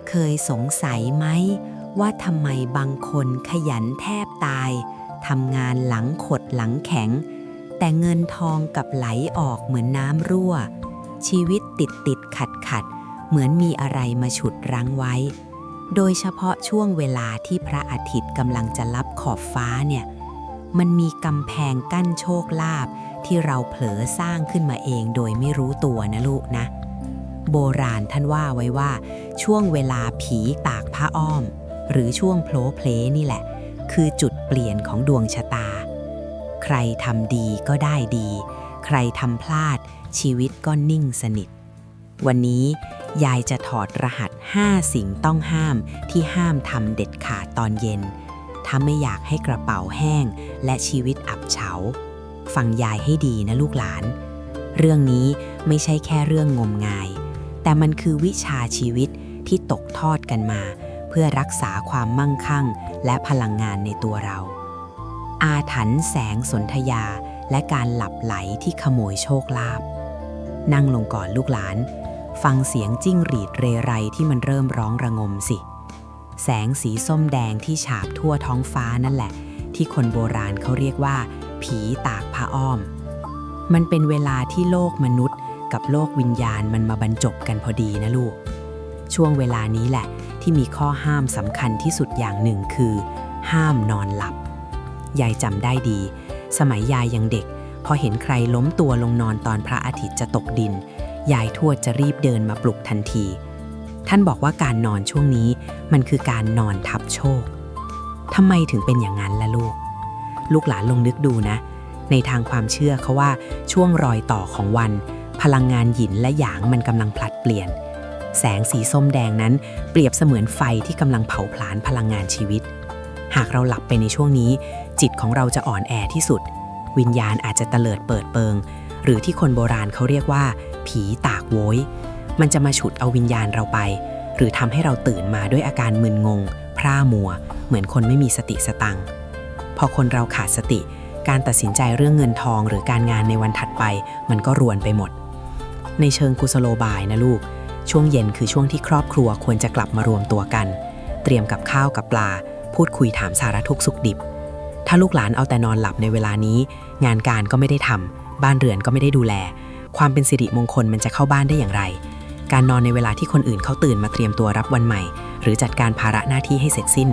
เคยสงสัยไหมว่าทำไมบางคนขยันแทบตายทำงานหลังขดหลังแข็งแต่เงินทองกลับไหลออกเหมือนน้ำรั่วชีวิตติดขัดเหมือนมีอะไรมาฉุดรั้งไว้โดยเฉพาะช่วงเวลาที่พระอาทิตย์กำลังจะลับขอบฟ้าเนี่ยมันมีกำแพงกั้นโชคลาภที่เราเผลอสร้างขึ้นมาเองโดยไม่รู้ตัวนะลูกนะโบราณท่านว่าไว้ว่าช่วงเวลาผีตากผ้าอ้อมหรือช่วงโผล่เพลนี่แหละคือจุดเปลี่ยนของดวงชะตาใครทำดีก็ได้ดีใครทำพลาดชีวิตก็นิ่งสนิทวันนี้ยายจะถอดรหัส5สิ่งต้องห้ามที่ห้ามทำเด็ดขาดตอนเย็นถ้าไม่อยากให้กระเป๋าแห้งและชีวิตอับเฉาฟังยายให้ดีนะลูกหลานเรื่องนี้ไม่ใช่แค่เรื่องงมงายแต่มันคือวิชาชีวิตที่ตกทอดกันมาเพื่อรักษาความมั่งคั่งและพลังงานในตัวเราอาถรรพ์แสงสนธยาและการหลับไหลที่ขโมยโชคลาภนั่งลงก่อนลูกหลานฟังเสียงจิ้งหรีดเรไรที่มันเริ่มร้องระงมสิแสงสีส้มแดงที่ฉาบทั่วท้องฟ้านั่นแหละที่คนโบราณเขาเรียกว่าผีตากผ้าอ้อมมันเป็นเวลาที่โลกมนุษย์กับโลกวิญญาณมันมาบรรจบกันพอดีนะลูกช่วงเวลานี้แหละที่มีข้อห้ามสำคัญที่สุดอย่างหนึ่งคือห้ามนอนหลับยายจำได้ดีสมัยยายยังเด็กพอเห็นใครล้มตัวลงนอนตอนพระอาทิตย์จะตกดินยายทวดจะรีบเดินมาปลุกทันทีท่านบอกว่าการนอนช่วงนี้มันคือการนอนทับโชคทำไมถึงเป็นอย่างนั้นล่ะลูกหลานลองนึกดูนะในทางความเชื่อเขาว่าช่วงรอยต่อของวันพลังงานหยินและหยางมันกำลังผลัดเปลี่ยนแสงสีส้มแดงนั้นเปรียบเสมือนไฟที่กำลังเผาผลาญพลังงานชีวิตหากเราหลับไปในช่วงนี้จิตของเราจะอ่อนแอที่สุดวิญญาณอาจจะเตลิดเปิดเปิงหรือที่คนโบราณเขาเรียกว่าผีตากโวยมันจะมาฉุดเอาวิญญาณเราไปหรือทำให้เราตื่นมาด้วยอาการมึนงงพร่ามัวเหมือนคนไม่มีสติสตังค์พอคนเราขาดสติการตัดสินใจเรื่องเงินทองหรือการงานในวันถัดไปมันก็รวนไปหมดในเชิงกุศโลบายนะลูกช่วงเย็นคือช่วงที่ครอบครัวควรจะกลับมารวมตัวกันเตรียมกับข้าวกับปลาพูดคุยถามสารทุกข์สุขดิบถ้าลูกหลานเอาแต่นอนหลับในเวลานี้งานการก็ไม่ได้ทำบ้านเรือนก็ไม่ได้ดูแลความเป็นสิริมงคลมันจะเข้าบ้านได้อย่างไรการนอนในเวลาที่คนอื่นเขาตื่นมาเตรียมตัวรับวันใหม่หรือจัดการภาระหน้าที่ให้เสร็จสิ้น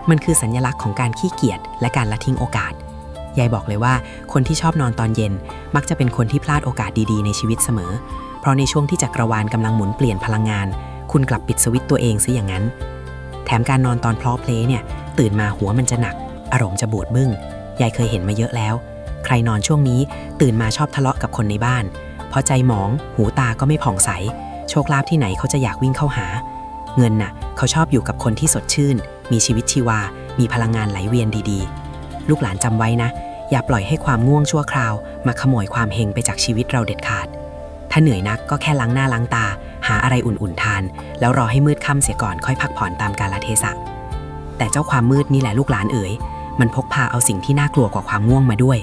มันคือสัญลักษณ์ของการขี้เกียจและการละทิ้งโอกาสยายบอกเลยว่าคนที่ชอบนอนตอนเย็นมักจะเป็นคนที่พลาดโอกาสดีๆในชีวิตเสมอเพราะในช่วงที่จักรวาลกำลังหมุนเปลี่ยนพลังงานคุณกลับปิดสวิตช์ตัวเองซะอย่างนั้นแถมการนอนตอนเพลาะเพลเนี่ยตื่นมาหัวมันจะหนักอารมณ์จะบูดบึ้งยายเคยเห็นมาเยอะแล้วใครนอนช่วงนี้ตื่นมาชอบทะเลาะกับคนในบ้านพอใจหมองหูตาก็ไม่ผ่องใสโชคลาภที่ไหนเขาจะอยากวิ่งเข้าหาเงินน่ะเขาชอบอยู่กับคนที่สดชื่นมีชีวิตชีวามีพลังงานไหลเวียนดีๆลูกหลานจำไว้นะอย่าปล่อยให้ความง่วงชั่วคราวมาขโมยความเฮงไปจากชีวิตเราเด็ดขาดถ้าเหนื่อยนักก็แค่ล้างหน้าล้างตาหาอะไรอุ่นๆทานแล้วรอให้มืดค่ำเสียก่อนค่อยพักผ่อนตามกาลเทศะแต่เจ้าความมืดนี่แหละลูกหลานเอ๋ยมันพกพาเอาสิ่งที่น่ากลัวกว่าความง่วงมาด้วย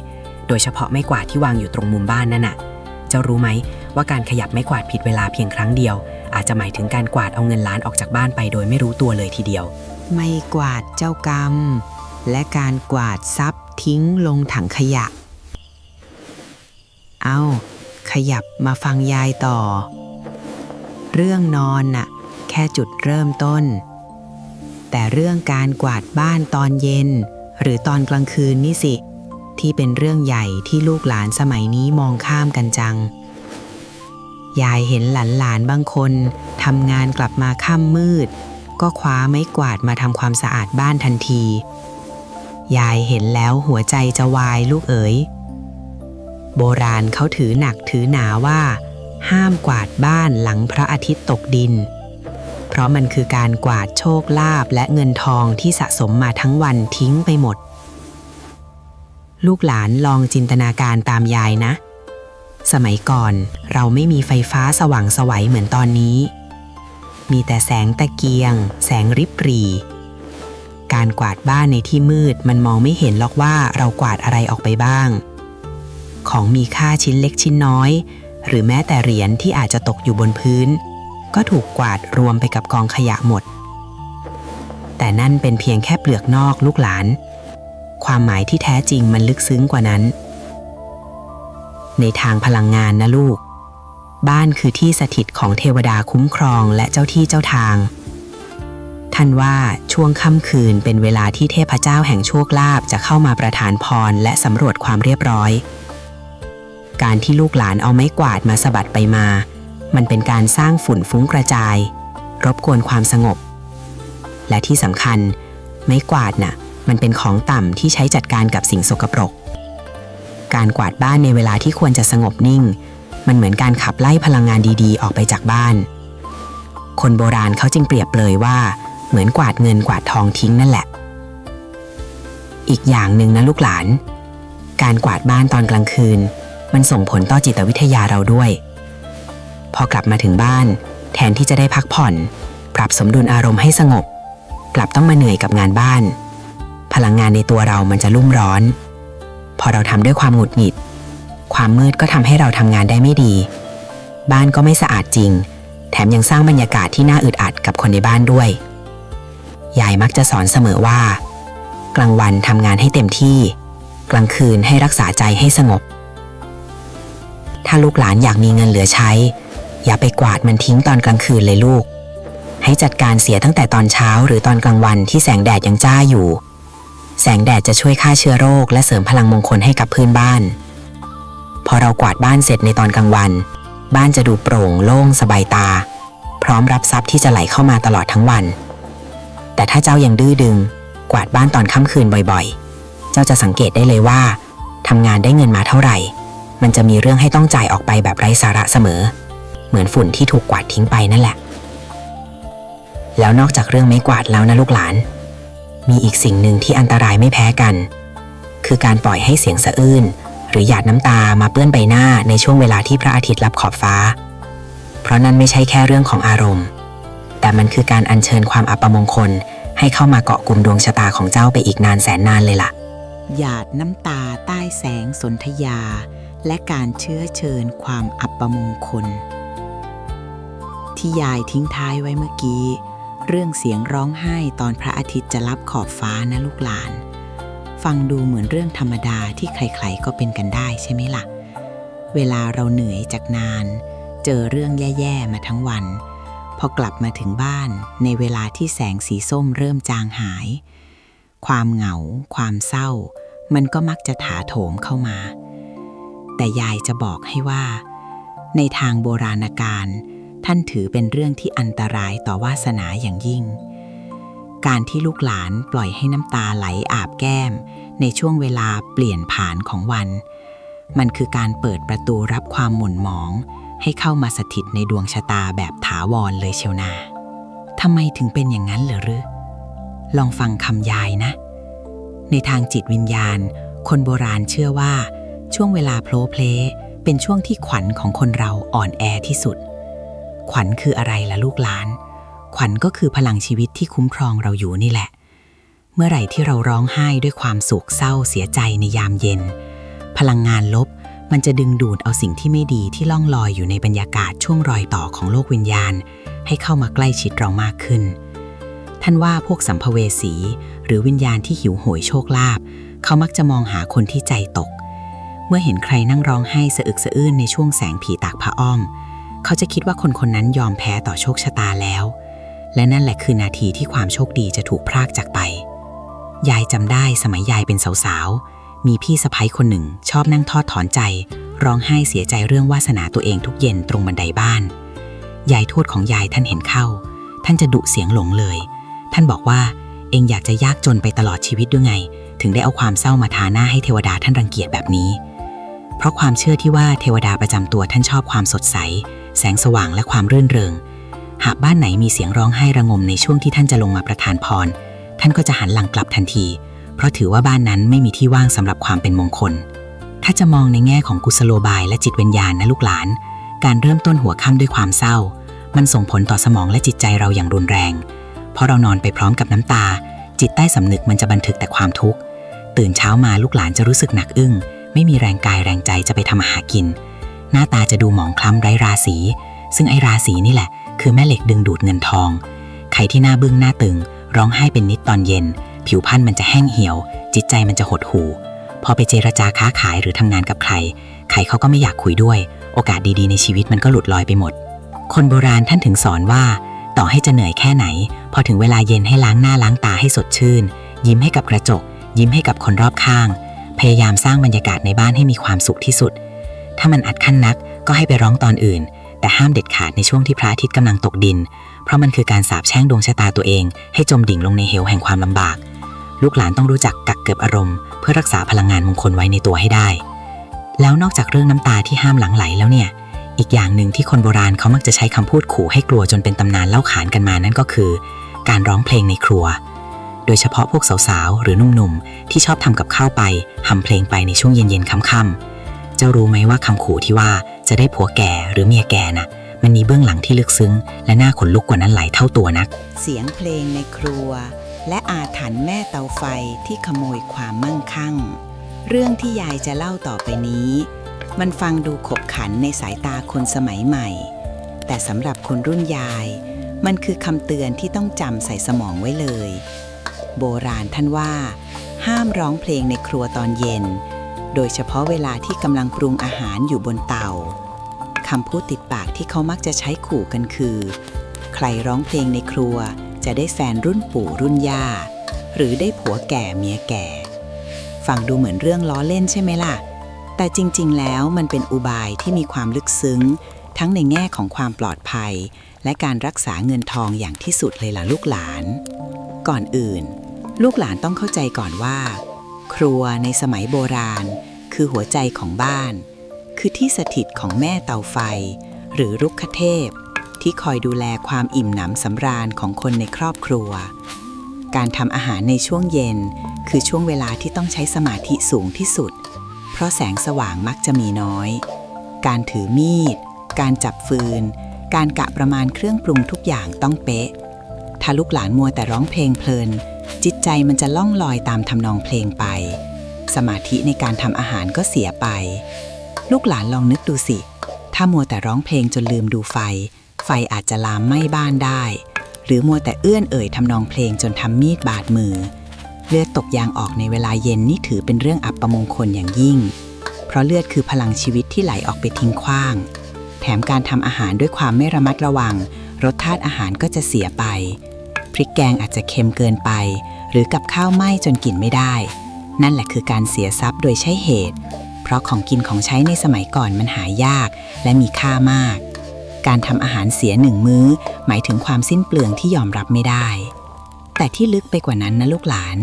โดยเฉพาะไม้กวาดที่วางอยู่ตรงมุมบ้านนั่นน่ะเจ้ารู้ไหมว่าการขยับไม้กวาดผิดเวลาเพียงครั้งเดียวอาจจะหมายถึงการกวาดเอาเงินล้านออกจากบ้านไปโดยไม่รู้ตัวเลยทีเดียวไม้กวาดเจ้ากรรมและการกวาดทรัพย์ทิ้งลงถังขยะเอาขยับมาฟังยายต่อเรื่องนอนน่ะแค่จุดเริ่มต้นแต่เรื่องการกวาดบ้านตอนเย็นหรือตอนกลางคืนนี่สิที่เป็นเรื่องใหญ่ที่ลูกหลานสมัยนี้มองข้ามกันจังยายเห็นหลานบางคนทำงานกลับมาค่ำมืดก็คว้าไม้กวาดมาทำความสะอาดบ้านทันทียายเห็นแล้วหัวใจจะวายลูกเอ๋ยโบราณเขาถือหนักถือหนาว่าห้ามกวาดบ้านหลังพระอาทิตย์ตกดินเพราะมันคือการกวาดโชคลาภและเงินทองที่สะสมมาทั้งวันทิ้งไปหมดลูกหลานลองจินตนาการตามยายนะสมัยก่อนเราไม่มีไฟฟ้าสว่างไสวเหมือนตอนนี้มีแต่แสงตะเกียงแสงริบหรี่การกวาดบ้านในที่มืดมันมองไม่เห็นหรอกว่าเรากวาดอะไรออกไปบ้างของมีค่าชิ้นเล็กชิ้นน้อยหรือแม้แต่เหรียญที่อาจจะตกอยู่บนพื้นก็ถูกกวาดรวมไปกับกองขยะหมด แต่นั่นเป็นเพียงแค่เปลือกนอกลูกหลานความหมายที่แท้จริงมันลึกซึ้งกว่านั้นในทางพลังงานนะลูกบ้านคือที่สถิตของเทวดาคุ้มครองและเจ้าที่เจ้าทางท่านว่าช่วงค่ำคืนเป็นเวลาที่เทพเจ้าแห่งโชคลาภจะเข้ามาประทานพรและสำรวจความเรียบร้อยการที่ลูกหลานเอาไม้กวาดมาสะบัดไปมามันเป็นการสร้างฝุ่นฟุ้งกระจายรบกวนความสงบและที่สำคัญไม้กวาดน่ะมันเป็นของต่ำที่ใช้จัดการกับสิ่งสกปรกการกวาดบ้านในเวลาที่ควรจะสงบนิ่งมันเหมือนการขับไล่พลังงานดีๆออกไปจากบ้านคนโบราณเขาจึงเปรียบเลยว่าเหมือนกวาดเงินกวาดทองทิ้งนั่นแหละอีกอย่างหนึ่งนะลูกหลานการกวาดบ้านตอนกลางคืนมันส่งผลต่อจิตวิทยาเราด้วยพอกลับมาถึงบ้านแทนที่จะได้พักผ่อนปรับสมดุลอารมณ์ให้สงบกลับต้องมาเหนื่อยกับงานบ้านพลังงานในตัวเรามันจะลุ่มร้อนพอเราทำด้วยความหงุดหงิดความมืดก็ทำให้เราทำงานได้ไม่ดีบ้านก็ไม่สะอาดจริงแถมยังสร้างบรรยากาศที่น่าอึดอัดกับคนในบ้านด้วยยายมักจะสอนเสมอว่ากลางวันทำงานให้เต็มที่กลางคืนให้รักษาใจให้สงบถ้าลูกหลานอยากมีเงินเหลือใช้อย่าไปกวาดมันทิ้งตอนกลางคืนเลยลูกให้จัดการเสียตั้งแต่ตอนเช้าหรือตอนกลางวันที่แสงแดดยังจ้าอยู่แสงแดดจะช่วยฆ่าเชื้อโรคและเสริมพลังมงคลให้กับพื้นบ้านพอเรากวาดบ้านเสร็จในตอนกลางวันบ้านจะดูโปร่งโล่งสบายตาพร้อมรับทรัพย์ที่จะไหลเข้ามาตลอดทั้งวันแต่ถ้าเจ้ายังดื้อดึงกวาดบ้านตอนค่ำคืนบ่อยๆเจ้าจะสังเกตได้เลยว่าทำงานได้เงินมาเท่าไหร่มันจะมีเรื่องให้ต้องจ่ายออกไปแบบไร้สาระเสมอเหมือนฝุ่นที่ถูกกวาดทิ้งไปนั่นแหละแล้วนอกจากเรื่องไม้กวาดแล้วนะลูกหลานมีอีกสิ่งหนึ่งที่อันตรายไม่แพ้กันคือการปล่อยให้เสียงสะอื้นหรือหยาดน้ำตามาเปื้อนใบหน้าในช่วงเวลาที่พระอาทิตย์ลับขอบฟ้าเพราะนั่นไม่ใช่แค่เรื่องของอารมณ์แต่มันคือการอัญเชิญความอัปมงคลให้เข้ามาเกาะกลุ่มดวงชะตาของเจ้าไปอีกนานแสนนานเลยล่ะหยาดน้ำตาใต้แสงสนธยาและการเชื้อเชิญความอัปมงคลที่ยายทิ้งท้ายไว้เมื่อกี้เรื่องเสียงร้องไห้ตอนพระอาทิตย์จะลับขอบฟ้านะลูกหลานฟังดูเหมือนเรื่องธรรมดาที่ใครๆก็เป็นกันได้ใช่ไหมล่ะเวลาเราเหนื่อยจากนานเจอเรื่องแย่ๆมาทั้งวันพอกลับมาถึงบ้านในเวลาที่แสงสีส้มเริ่มจางหายความเหงาความเศร้ามันก็มักจะถาโถมเข้ามาแต่ยายจะบอกให้ว่าในทางโบราณกาลท่านถือเป็นเรื่องที่อันตรายต่อวาสนาอย่างยิ่งการที่ลูกหลานปล่อยให้น้ำตาไหลอาบแก้มในช่วงเวลาเปลี่ยนผ่านของวันมันคือการเปิดประตูรับความหม่นหมองให้เข้ามาสถิตในดวงชะตาแบบถาวรเลยเชียวนาทำไมถึงเป็นอย่างนั้นเหรอหรือลองฟังคำยายนะในทางจิตวิญญาณคนโบราณเชื่อว่าช่วงเวลาโผล่เพลเป็นช่วงที่ขวัญของคนเราอ่อนแอที่สุดขวัญคืออะไรล่ะลูกหลานขวัญก็คือพลังชีวิตที่คุ้มครองเราอยู่นี่แหละเมื่อไหร่ที่เราร้องไห้ด้วยความโศกเศร้าเสียใจในยามเย็นพลังงานลบมันจะดึงดูดเอาสิ่งที่ไม่ดีที่ล่องลอยอยู่ในบรรยากาศช่วงรอยต่อของโลกวิญญาณให้เข้ามาใกล้ชิดเรามากขึ้นท่านว่าพวกสัมภเวสีหรือวิญญาณที่หิวโหยโชคลาภเขามักจะมองหาคนที่ใจตกเมื่อเห็นใครนั่งร้องไห้สะอึกสะอื้นในช่วงแสงผีตากผ้าอ้อมเขาจะคิดว่าคนคนนั้นยอมแพ้ต่อโชคชะตาแล้วและนั่นแหละคือนาทีที่ความโชคดีจะถูกพรากจากไปยายจำได้สมัยยายเป็นสาวๆมีพี่สะใภ้คนหนึ่งชอบนั่งทอดถอนใจร้องไห้เสียใจเรื่องวาสนาตัวเองทุกเย็นตรงบันไดบ้านยายทวดของยายท่านเห็นเข้าท่านจะดุเสียงหลงเลยท่านบอกว่าเองอยากจะยากจนไปตลอดชีวิตด้วยไงถึงได้เอาความเศร้ามาทาหน้าให้เทวดาท่านรังเกียจแบบนี้เพราะความเชื่อที่ว่าเทวดาประจำตัวท่านชอบความสดใสแสงสว่างและความรื่นเริงหากบ้านไหนมีเสียงร้องไห้ระงมในช่วงที่ท่านจะลงมาประทานพรท่านก็จะหันหลังกลับทันทีเพราะถือว่าบ้านนั้นไม่มีที่ว่างสำหรับความเป็นมงคลถ้าจะมองในแง่ของกุศโลบายและจิตวิญญาณนะลูกหลานการเริ่มต้นหัวค่ำด้วยความเศร้ามันส่งผลต่อสมองและจิตใจเราอย่างรุนแรงเพราะเรานอนไปพร้อมกับน้ำตาจิตใต้สำนึกมันจะบันทึกแต่ความทุกข์ตื่นเช้ามาลูกหลานจะรู้สึกหนักอึ้งไม่มีแรงกายแรงใจจะไปทำอาหารกินหน้าตาจะดูหมองคล้ำไร้ราศีซึ่งไอ้ราศีนี่แหละคือแม่เหล็กดึงดูดเงินทองใครที่หน้าบึ้งหน้าตึง ร้องไห้เป็นนิดตอนเย็นผิวพรรณมันจะแห้งเหี่ยวจิตใจมันจะหดหู่พอไปเจรจาค้าขายหรือทำงานกับใครเขาก็ไม่อยากคุยด้วยโอกาสดีๆในชีวิตมันก็หลุดลอยไปหมดคนโบราณท่านถึงสอนว่าต่อให้จะเหนื่อยแค่ไหนพอถึงเวลาเย็นให้ล้างหน้าล้างตาให้สดชื่นยิ้มให้กับกระจกยิ้มให้กับคนรอบข้างพยายามสร้างบรรยากาศในบ้านให้มีความสุขที่สุดถ้ามันอัดขั้นนักก็ให้ไปร้องตอนอื่นแต่ห้ามเด็ดขาดในช่วงที่พระอาทิตย์กำลังตกดินเพราะมันคือการสาปแช่งดวงชะตาตัวเองให้จมดิ่งลงในเหวแห่งความลำบากลูกหลานต้องรู้จักกักเก็บอารมณ์เพื่อรักษาพลังงานมงคลไว้ในตัวให้ได้แล้วนอกจากเรื่องน้ำตาที่ห้ามหลั่งไหลแล้วเนี่ยอีกอย่างหนึ่งที่คนโบราณเขามักจะใช้คำพูดขู่ให้กลัวจนเป็นตำนานเล่าขานกันมานั่นก็คือการร้องเพลงในครัวโดยเฉพาะพวกสาวๆหรือหนุ่มๆที่ชอบทำกับข้าวไปทำเพลงไปในช่วงเย็นๆค่ำๆเจ้ารู้ไหมว่าคำขู่ที่ว่าจะได้ผัวแก่หรือเมียแก่น่ะมันมีเบื้องหลังที่ลึกซึ้งและน่าขนลุกกว่านั้นหลายเท่าตัวนักเสียงเพลงในครัวและอาถรรพ์แม่เตาไฟที่ขโมยความมั่งคั่งเรื่องที่ยายจะเล่าต่อไปนี้มันฟังดูขบขันในสายตาคนสมัยใหม่แต่สำหรับคนรุ่นยายมันคือคำเตือนที่ต้องจำใส่สมองไว้เลยโบราณท่านว่าห้ามร้องเพลงในครัวตอนเย็นโดยเฉพาะเวลาที่กำลังปรุงอาหารอยู่บนเตาคำพูดติดปากที่เขามักจะใช้ขู่กันคือใครร้องเพลงในครัวจะได้แฟนรุ่นปู่รุ่นย่าหรือได้ผัวแก่เมียแก่ฟังดูเหมือนเรื่องล้อเล่นใช่ไหมล่ะแต่จริงๆแล้วมันเป็นอุบายที่มีความลึกซึ้งทั้งในแง่ของความปลอดภัยและการรักษาเงินทองอย่างที่สุดเลยล่ะลูกหลานก่อนอื่นลูกหลานต้องเข้าใจก่อนว่าครัวในสมัยโบราณคือหัวใจของบ้านคือที่สถิตของแม่เตาไฟหรือรุกขเทพที่คอยดูแลความอิ่มหนำสำราญของคนในครอบครัวการทำอาหารในช่วงเย็นคือช่วงเวลาที่ต้องใช้สมาธิสูงที่สุดเพราะแสงสว่างมักจะมีน้อยการถือมีดการจับฟืนการกะประมาณเครื่องปรุงทุกอย่างต้องเป๊ะถ้าลูกหลานมัวแต่ร้องเพลงเพลินจิตใจมันจะล่องลอยตามทำนองเพลงไปสมาธิในการทำอาหารก็เสียไปลูกหลานลองนึกดูสิถ้ามัวแต่ร้องเพลงจนลืมดูไฟอาจจะลามไหม้บ้านได้หรือมัวแต่เอื้อนเอ่ยทำนองเพลงจนทำมีดบาดมือเลือดตกยางออกในเวลาเย็นนี่ถือเป็นเรื่องอัปมงคลอย่างยิ่งเพราะเลือดคือพลังชีวิตที่ไหลออกไปทิ้งขว้างแถมการทำอาหารด้วยความไม่ระมัดระวังรสชาติอาหารก็จะเสียไปพริกแกงอาจจะเค็มเกินไปหรือกับข้าวไหม้จนกินไม่ได้นั่นแหละคือการเสียทรัพย์โดยใช่เหตุเพราะของกินของใช้ในสมัยก่อนมันหายากและมีค่ามากการทำอาหารเสียหนึ่งมื้อหมายถึงความสิ้นเปลืองที่ยอมรับไม่ได้แต่ที่ลึกไปกว่านั้นนะลูกหลาน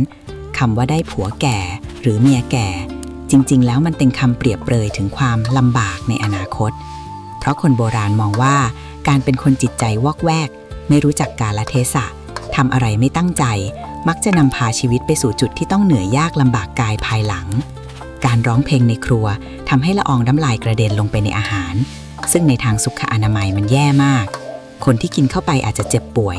คำว่าได้ผัวแก่หรือเมียแก่จริงๆแล้วมันเป็นคำเปรียบเปรยถึงความลำบากในอนาคตเพราะคนโบราณมองว่าการเป็นคนจิตใจวอกแวกไม่รู้จักกาลเทศะทำอะไรไม่ตั้งใจมักจะนำพาชีวิตไปสู่จุดที่ต้องเหนื่อยยากลำบากกายภายหลังการร้องเพลงในครัวทำให้ละอองน้ำลายกระเด็นลงไปในอาหารซึ่งในทางสุขอนามัยมันแย่มากคนที่กินเข้าไปอาจจะเจ็บป่วย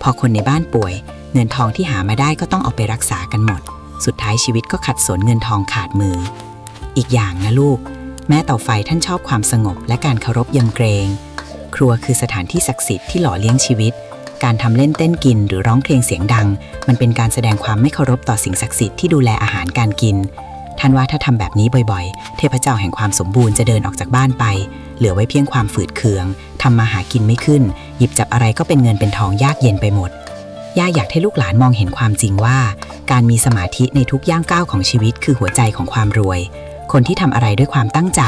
พอคนในบ้านป่วยเงินทองที่หามาได้ก็ต้องเอาไปรักษากันหมดสุดท้ายชีวิตก็ขัดสนเงินทองขาดมืออีกอย่างนะลูกแม่เต่าไฟท่านชอบความสงบและการเคารพยำเกรงครัวคือสถานที่ศักดิ์สิทธิ์ที่หล่อเลี้ยงชีวิตการทำเล่นเต้นกินหรือร้องเพลงเสียงดังมันเป็นการแสดงความไม่เคารพต่อสิ่งศักดิ์สิทธิ์ที่ดูแลอาหารการกินท่านว่าถ้าทำแบบนี้บ่อยๆเทพเจ้าแห่งความสมบูรณ์จะเดินออกจากบ้านไปเหลือไว้เพียงความฝืดเคืองทำมาหากินไม่ขึ้นหยิบจับอะไรก็เป็นเงินเป็นทองยากเย็นไปหมดย่าอยากให้ลูกหลานมองเห็นความจริงว่าการมีสมาธิในทุกย่างก้าวของชีวิตคือหัวใจของความรวยคนที่ทำอะไรด้วยความตั้งใจ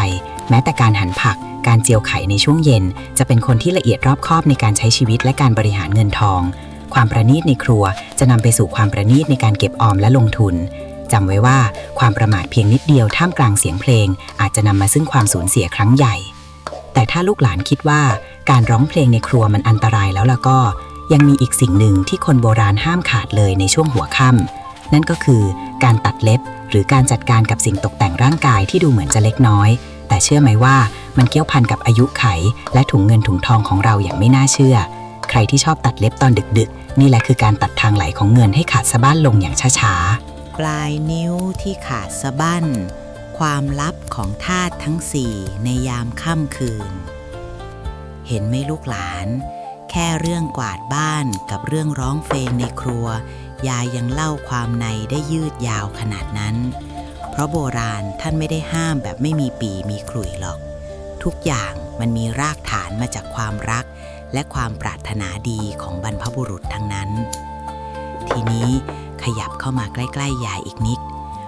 แม้แต่การหั่นผักการเจียวไข่ในช่วงเย็นจะเป็นคนที่ละเอียดรอบคอบในการใช้ชีวิตและการบริหารเงินทองความประณีตในครัวจะนำไปสู่ความประณีตในการเก็บออมและลงทุนจำไว้ว่าความประมาทเพียงนิดเดียวท่ามกลางเสียงเพลงอาจจะนำมาซึ่งความสูญเสียครั้งใหญ่แต่ถ้าลูกหลานคิดว่าการร้องเพลงในครัวมันอันตรายแล้วล่ะก็ยังมีอีกสิ่งหนึ่งที่คนโบราณห้ามขาดเลยในช่วงหัวค่ำนั่นก็คือการตัดเล็บหรือการจัดการกับสิ่งตกแต่งร่างกายที่ดูเหมือนจะเล็กน้อยแต่เชื่อไหมว่ามันเกี่ยวพันกับอายุไขและถุงเงินถุงทองของเราอย่างไม่น่าเชื่อใครที่ชอบตัดเล็บตอนดึกๆนี่แหละคือการตัดทางไหลของเงินให้ขาดสะบั้นลงอย่างช้าๆปลายนิ้วที่ขาดสะบั้นความลับของธาตุทั้ง4ในยามค่ำคืนเห็นไหมลูกหลาน แค่เรื่องกวาดบ้านกับเรื่องร้องเพลงในครัวยายยังเล่าความในได้ยืดยาวขนาดนั้นเพราะโบราณท่านไม่ได้ห้ามแบบไม่มีปี่มีขลุ่ยหรอกทุกอย่างมันมีรากฐานมาจากความรักและความปรารถนาดีของบรรพบุรุษทั้งนั้นทีนี้ขยับเข้ามาใกล้ๆยายอีกนิด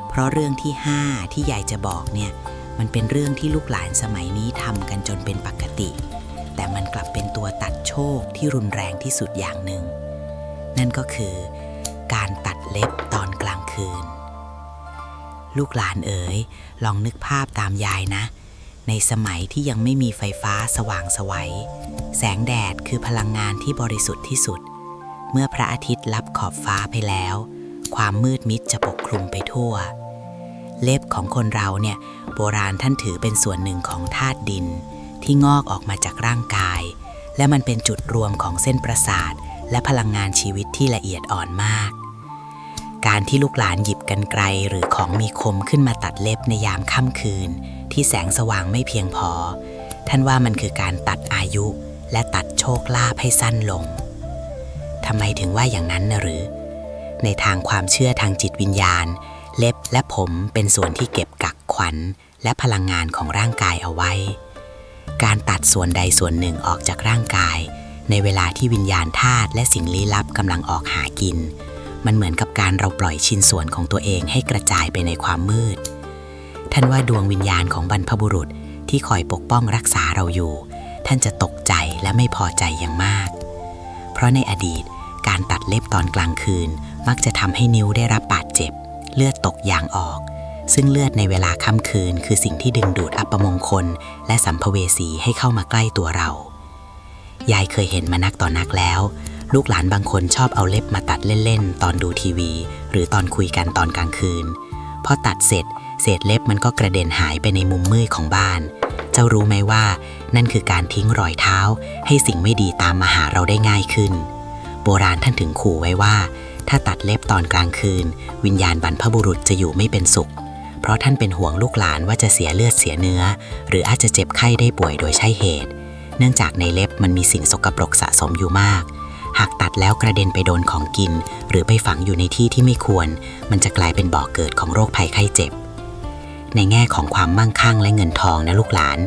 เพราะเรื่องที่5ที่ยายจะบอกเนี่ยมันเป็นเรื่องที่ลูกหลานสมัยนี้ทำกันจนเป็นปกติแต่มันกลับเป็นตัวตัดโชคที่รุนแรงที่สุดอย่างหนึ่งนั่นก็คือการตัดเล็บตอนกลางคืนลูกหลานเอ๋ยลองนึกภาพตามยายนะในสมัยที่ยังไม่มีไฟฟ้าสว่างไสวแสงแดดคือพลังงานที่บริสุทธิ์ที่สุดเมื่อพระอาทิตย์ลับขอบฟ้าไปแล้วความมืดมิดจะปกคลุมไปทั่วเล็บของคนเราเนี่ยโบราณท่านถือเป็นส่วนหนึ่งของธาตุดินที่งอกออกมาจากร่างกายและมันเป็นจุดรวมของเส้นประสาทและพลังงานชีวิตที่ละเอียดอ่อนมากการที่ลูกหลานหยิบกรรไกรหรือของมีคมขึ้นมาตัดเล็บในยามค่ำคืนที่แสงสว่างไม่เพียงพอท่านว่ามันคือการตัดอายุและตัดโชคลาภให้สั้นลงทำไมถึงว่าอย่างนั้นนะหรือในทางความเชื่อทางจิตวิญญาณเล็บและผมเป็นส่วนที่เก็บกักขวัญและพลังงานของร่างกายเอาไว้การตัดส่วนใดส่วนหนึ่งออกจากร่างกายในเวลาที่วิญญาณธาตุและสิ่งลี้ลับกำลังออกหากินมันเหมือนกับการเราปล่อยชิ้นส่วนของตัวเองให้กระจายไปในความมืดท่านว่าดวงวิญญาณของบรรพบุรุษที่คอยปกป้องรักษาเราอยู่ท่านจะตกใจและไม่พอใจอย่างมากเพราะในอดีตการตัดเล็บตอนกลางคืนมักจะทำให้นิ้วได้รับบาดเจ็บเลือดตกยางออกซึ่งเลือดในเวลาค่ำคืนคือสิ่งที่ดึงดูดอัปมงคลและสัมภเวสีให้เข้ามาใกล้ตัวเรายายเคยเห็นมานักต่อนักแล้วลูกหลานบางคนชอบเอาเล็บมาตัดเล่นๆตอนดูทีวีหรือตอนคุยกันตอนกลางคืนพอตัดเสร็จเศษเล็บมันก็กระเด็นหายไปในมุมมืดของบ้านเจ้ารู้ไหมว่านั่นคือการทิ้งรอยเท้าให้สิ่งไม่ดีตามมาหาเราได้ง่ายขึ้นโบราณท่านถึงขู่ไว้ว่าถ้าตัดเล็บตอนกลางคืนวิญญาณบรรพบุรุษจะอยู่ไม่เป็นสุขเพราะท่านเป็นห่วงลูกหลานว่าจะเสียเลือดเสียเนื้อหรืออาจจะเจ็บไข้ได้ป่วยโดยใช่เหตุเนื่องจากในเล็บมันมีสิ่งสกปรกสะสมอยู่มากหากตัดแล้วกระเด็นไปโดนของกินหรือไปฝังอยู่ในที่ที่ไม่ควรมันจะกลายเป็นบ่อเกิดของโรคภัยไข้เจ็บในแง่ของความมั่งคั่งและเงินทองนะลูกหลาน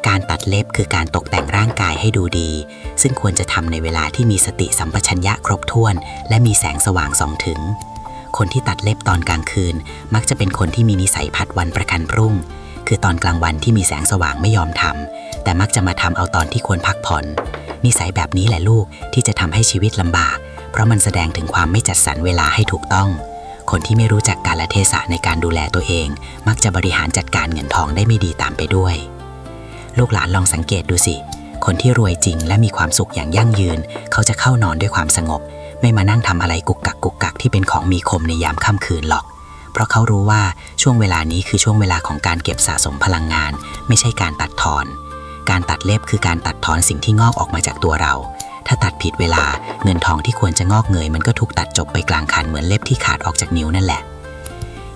การตัดเล็บคือการตกแต่งร่างกายให้ดูดีซึ่งควรจะทำในเวลาที่มีสติสัมปชัญญะครบถ้วนและมีแสงสว่างส่องถึงคนที่ตัดเล็บตอนกลางคืนมักจะเป็นคนที่มีนิสัยผัดวันประกันพรุ่งคือตอนกลางวันที่มีแสงสว่างไม่ยอมทำแต่มักจะมาทำเอาตอนที่ควรพักผ่อนนิสัยแบบนี้แหละลูกที่จะทำให้ชีวิตลำบากเพราะมันแสดงถึงความไม่จัดสรรเวลาให้ถูกต้องคนที่ไม่รู้จักกาลเทศะในการดูแลตัวเองมักจะบริหารจัดการเงินทองได้ไม่ดีตามไปด้วยลูกหลานลองสังเกตดูสิคนที่รวยจริงและมีความสุขอย่างยั่งยืนเขาจะเข้านอนด้วยความสงบไม่มานั่งทำอะไรกุกกักที่เป็นของมีคมในยามค่ำคืนหรอกเพราะเขารู้ว่าช่วงเวลานี้คือช่วงเวลาของการเก็บสะสมพลังงานไม่ใช่การตัดทอนการตัดเล็บคือการตัดทอนสิ่งที่งอกออกมาจากตัวเราถ้าตัดผิดเวลาเงินทองที่ควรจะงอกเงยมันก็ถูกตัดจบไปกลางคันเหมือนเล็บที่ขาดออกจากนิ้วนั่นแหละ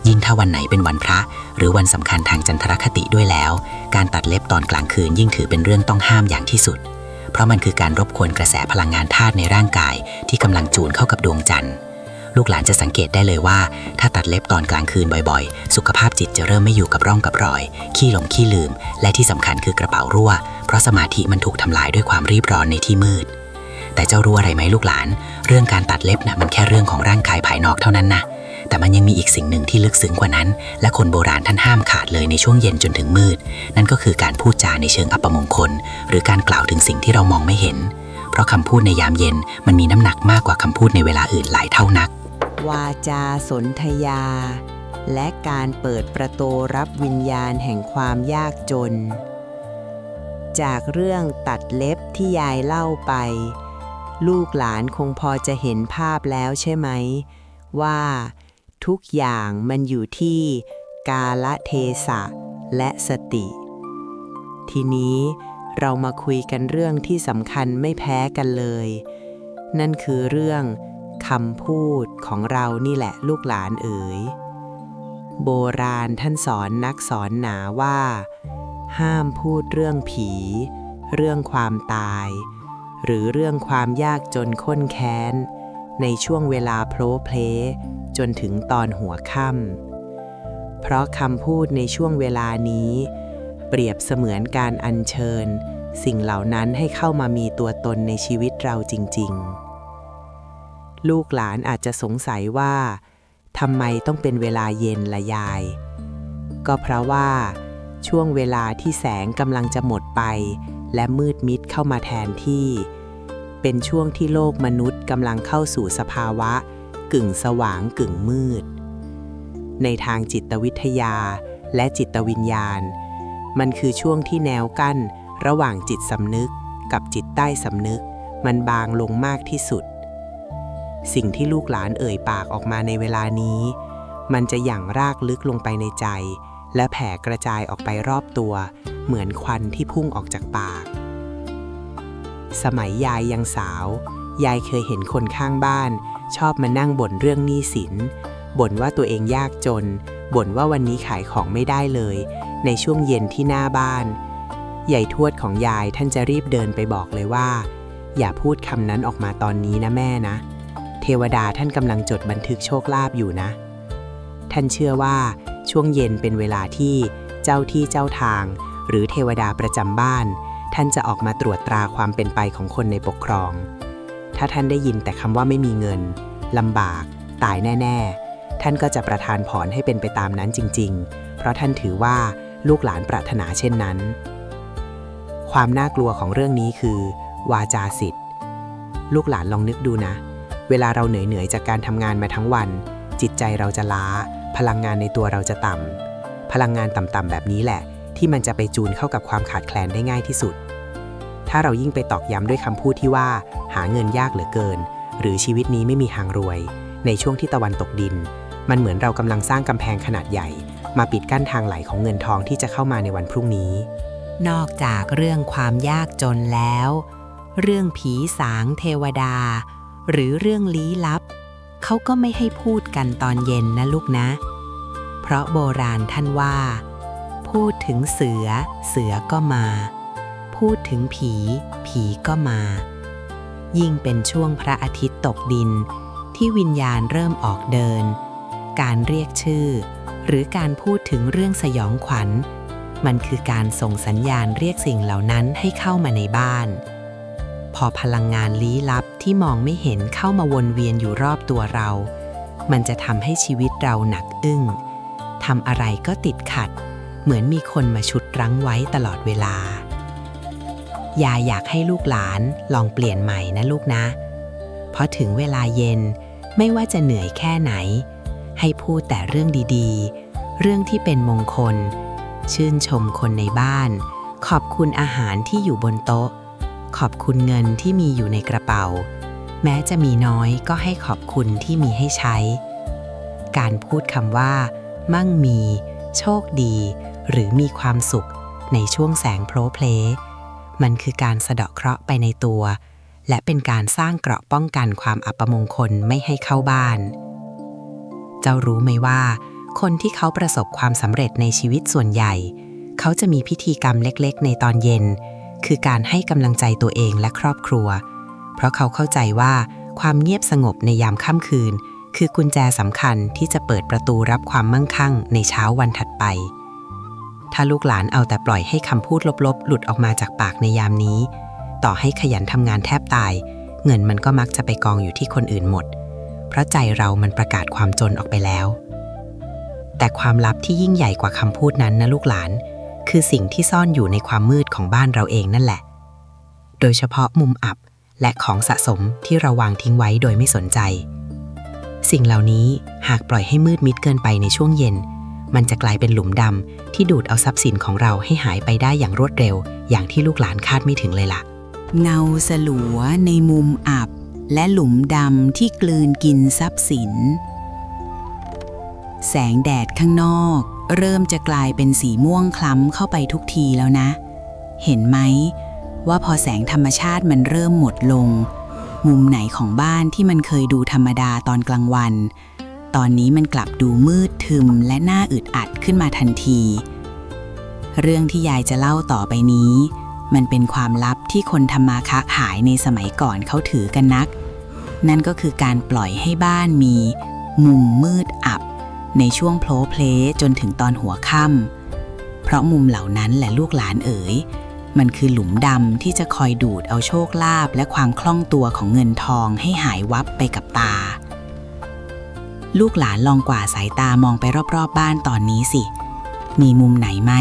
ยิ่งถ้าวันไหนเป็นวันพระหรือวันสำคัญทางจันทรคติด้วยแล้วการตัดเล็บตอนกลางคืนยิ่งถือเป็นเรื่องต้องห้ามอย่างที่สุดเพราะมันคือการรบกวนกระแสพลังงานธาตุในร่างกายที่กำลังจูนเข้ากับดวงจันทร์ลูกหลานจะสังเกตได้เลยว่าถ้าตัดเล็บตอนกลางคืนบ่อยๆสุขภาพจิตจะเริ่มไม่อยู่กับร่องกับรอยขี้หลงขี้ลืมและที่สำคัญคือกระเป๋ารั่วเพราะสมาธิมันถูกทำลายด้วยความรีบร้อนในที่มืดแต่เจ้ารู้อะไรไหมลูกหลานเรื่องการตัดเล็บนะมันแค่เรื่องของร่างกายภายนอกเท่านั้นนะแต่มันยังมีอีกสิ่งหนึ่งที่ลึกซึ้งกว่านั้นและคนโบราณท่านห้ามขาดเลยในช่วงเย็นจนถึงมืดนั่นก็คือการพูดจาในเชิงอัปมงคลหรือการกล่าวถึงสิ่งที่เรามองไม่เห็นเพราะคำพูดในยามเย็นมันมีน้ำหนักมากกว่าคำพูดในเวลาอื่นหลายเท่านักวาจาสนธยาและการเปิดประตูรับวิญญาณแห่งความยากจนจากเรื่องตัดเล็บที่ยายเล่าไปลูกหลานคงพอจะเห็นภาพแล้วใช่ไหมว่าทุกอย่างมันอยู่ที่กาลเทศะและสติทีนี้เรามาคุยกันเรื่องที่สำคัญไม่แพ้กันเลยนั่นคือเรื่องคำพูดของเรานี่แหละลูกหลานเอ๋ยโบราณท่านสอนนักสอนหนาว่าห้ามพูดเรื่องผีเรื่องความตาย หรือเรื่องความยากจนข้นแค้นในช่วงเวลาโพลเพลจนถึงตอนหัวค่ำเพราะคำพูดในช่วงเวลานี้เปรียบเสมือนการอัญเชิญสิ่งเหล่านั้นให้เข้ามามีตัวตนในชีวิตเราจริงๆลูกหลานอาจจะสงสัยว่าทำไมต้องเป็นเวลาเย็นละยายก็เพราะว่าช่วงเวลาที่แสงกำลังจะหมดไปและมืดมิดเข้ามาแทนที่เป็นช่วงที่โลกมนุษย์กำลังเข้าสู่สภาวะกึ่งสว่างกึ่งมืดในทางจิตวิทยาและจิตวิญญาณมันคือช่วงที่แนวกั้นระหว่างจิตสำนึกกับจิตใต้สำนึกมันบางลงมากที่สุดสิ่งที่ลูกหลานเอ่ยปากออกมาในเวลานี้มันจะหยั่งรากลึกลงไปในใจและแผ่กระจายออกไปรอบตัวเหมือนควันที่พุ่งออกจากปากสมัยยายยังสาวยายเคยเห็นคนข้างบ้านชอบมานั่งบ่นเรื่องหนี้สินบ่นว่าตัวเองยากจนบ่นว่าวันนี้ขายของไม่ได้เลยในช่วงเย็นที่หน้าบ้านยายทวดของยายท่านจะรีบเดินไปบอกเลยว่าอย่าพูดคำนั้นออกมาตอนนี้นะแม่นะเทวดาท่านกำลังจดบันทึกโชคลาภอยู่นะท่านเชื่อว่าช่วงเย็นเป็นเวลาที่เจ้าที่เจ้าทางหรือเทวดาประจำบ้านท่านจะออกมาตรวจตราความเป็นไปของคนในปกครองถ้าท่านได้ยินแต่คำว่าไม่มีเงินลำบากตายแน่ๆท่านก็จะประทานพรให้เป็นไปตามนั้นจริงๆเพราะท่านถือว่าลูกหลานปรารถนาเช่นนั้นความน่ากลัวของเรื่องนี้คือวาจาสิทธิ์ลูกหลานลองนึกดูนะเวลาเราเหนื่อยจากการทำงานมาทั้งวันจิตใจเราจะล้าพลังงานในตัวเราจะต่ำพลังงานต่ำๆแบบนี้แหละที่มันจะไปจูนเข้ากับความขาดแคลนได้ง่ายที่สุดถ้าเรายิ่งไปตอกย้ำด้วยคำพูดที่ว่าหาเงินยากเหลือเกินหรือชีวิตนี้ไม่มีทางรวยในช่วงที่ตะวันตกดินมันเหมือนเรากำลังสร้างกำแพงขนาดใหญ่มาปิดกั้นทางไหลของเงินทองที่จะเข้ามาในวันพรุ่งนี้นอกจากเรื่องความยากจนแล้วเรื่องผีสางเทวดาหรือเรื่องลี้ลับเขาก็ไม่ให้พูดกันตอนเย็นนะลูกนะเพราะโบราณท่านว่าพูดถึงเสือเสือก็มาพูดถึงผีผีก็มายิ่งเป็นช่วงพระอาทิตย์ตกดินที่วิญญาณเริ่มออกเดินการเรียกชื่อหรือการพูดถึงเรื่องสยองขวัญมันคือการส่งสัญญาณเรียกสิ่งเหล่านั้นให้เข้ามาในบ้านพอพลังงานลี้ลับที่มองไม่เห็นเข้ามาวนเวียนอยู่รอบตัวเรามันจะทำให้ชีวิตเราหนักอึ้งทำอะไรก็ติดขัดเหมือนมีคนมาฉุดรั้งไว้ตลอดเวลายายอยากให้ลูกหลานลองเปลี่ยนใหม่นะลูกนะเพราะถึงเวลาเย็นไม่ว่าจะเหนื่อยแค่ไหนให้พูดแต่เรื่องดีๆเรื่องที่เป็นมงคลชื่นชมคนในบ้านขอบคุณอาหารที่อยู่บนโต๊ะขอบคุณเงินที่มีอยู่ในกระเป๋าแม้จะมีน้อยก็ให้ขอบคุณที่มีให้ใช้การพูดคำว่ามั่งมีโชคดีหรือมีความสุขในช่วงแสงโพลเพลมันคือการสะเดาะเคราะห์ไปในตัวและเป็นการสร้างเกราะป้องกันความอัปมงคลไม่ให้เข้าบ้านเจ้ารู้ไหมว่าคนที่เขาประสบความสำเร็จในชีวิตส่วนใหญ่เขาจะมีพิธีกรรมเล็กๆในตอนเย็นคือการให้กำลังใจตัวเองและครอบครัวเพราะเขาเข้าใจว่าความเงียบสงบในยามค่ำคืนคือกุญแจสำคัญที่จะเปิดประตูรับความมั่งคั่งในเช้าวันถัดไปถ้าลูกหลานเอาแต่ปล่อยให้คำพูดลบๆหลุดออกมาจากปากในยามนี้ต่อให้ขยันทำงานแทบตายเงินมันก็มักจะไปกองอยู่ที่คนอื่นหมดเพราะใจเรามันประกาศความจนออกไปแล้วแต่ความลับที่ยิ่งใหญ่กว่าคำพูดนั้นนะลูกหลานคือสิ่งที่ซ่อนอยู่ในความมืดของบ้านเราเองนั่นแหละโดยเฉพาะมุมอับและของสะสมที่เราวางทิ้งไว้โดยไม่สนใจสิ่งเหล่านี้หากปล่อยให้มืดมิดเกินไปในช่วงเย็นมันจะกลายเป็นหลุมดำที่ดูดเอาทรัพย์สินของเราให้หายไปได้อย่างรวดเร็วอย่างที่ลูกหลานคาดไม่ถึงเลยล่ะเงาสลัวในมุมอับและหลุมดำที่กลืนกินทรัพย์สินแสงแดดข้างนอกเริ่มจะกลายเป็นสีม่วงคล้ำเข้าไปทุกทีแล้วนะเห็นไหมว่าพอแสงธรรมชาติมันเริ่มหมดลงมุมไหนของบ้านที่มันเคยดูธรรมดาตอนกลางวันตอนนี้มันกลับดูมืดทึมและน่าอึดอัดขึ้นมาทันทีเรื่องที่ยายจะเล่าต่อไปนี้ มันเป็นความลับที่คนทำมาค้าขายในสมัยก่อนเขาถือกันนัก นั่นก็คือการปล่อยให้บ้านมีมุมมืดอับในช่วงโผล่เพลจนถึงตอนหัวค่ำเพราะมุมเหล่านั้นแหละลูกหลานเอ๋ยมันคือหลุมดำที่จะคอยดูดเอาโชคลาภและความคล่องตัวของเงินทองให้หายวับไปกับตาลูกหลานลองกวาดสายตามองไปรอบๆบ้านตอนนี้สิมีมุมไหนไหม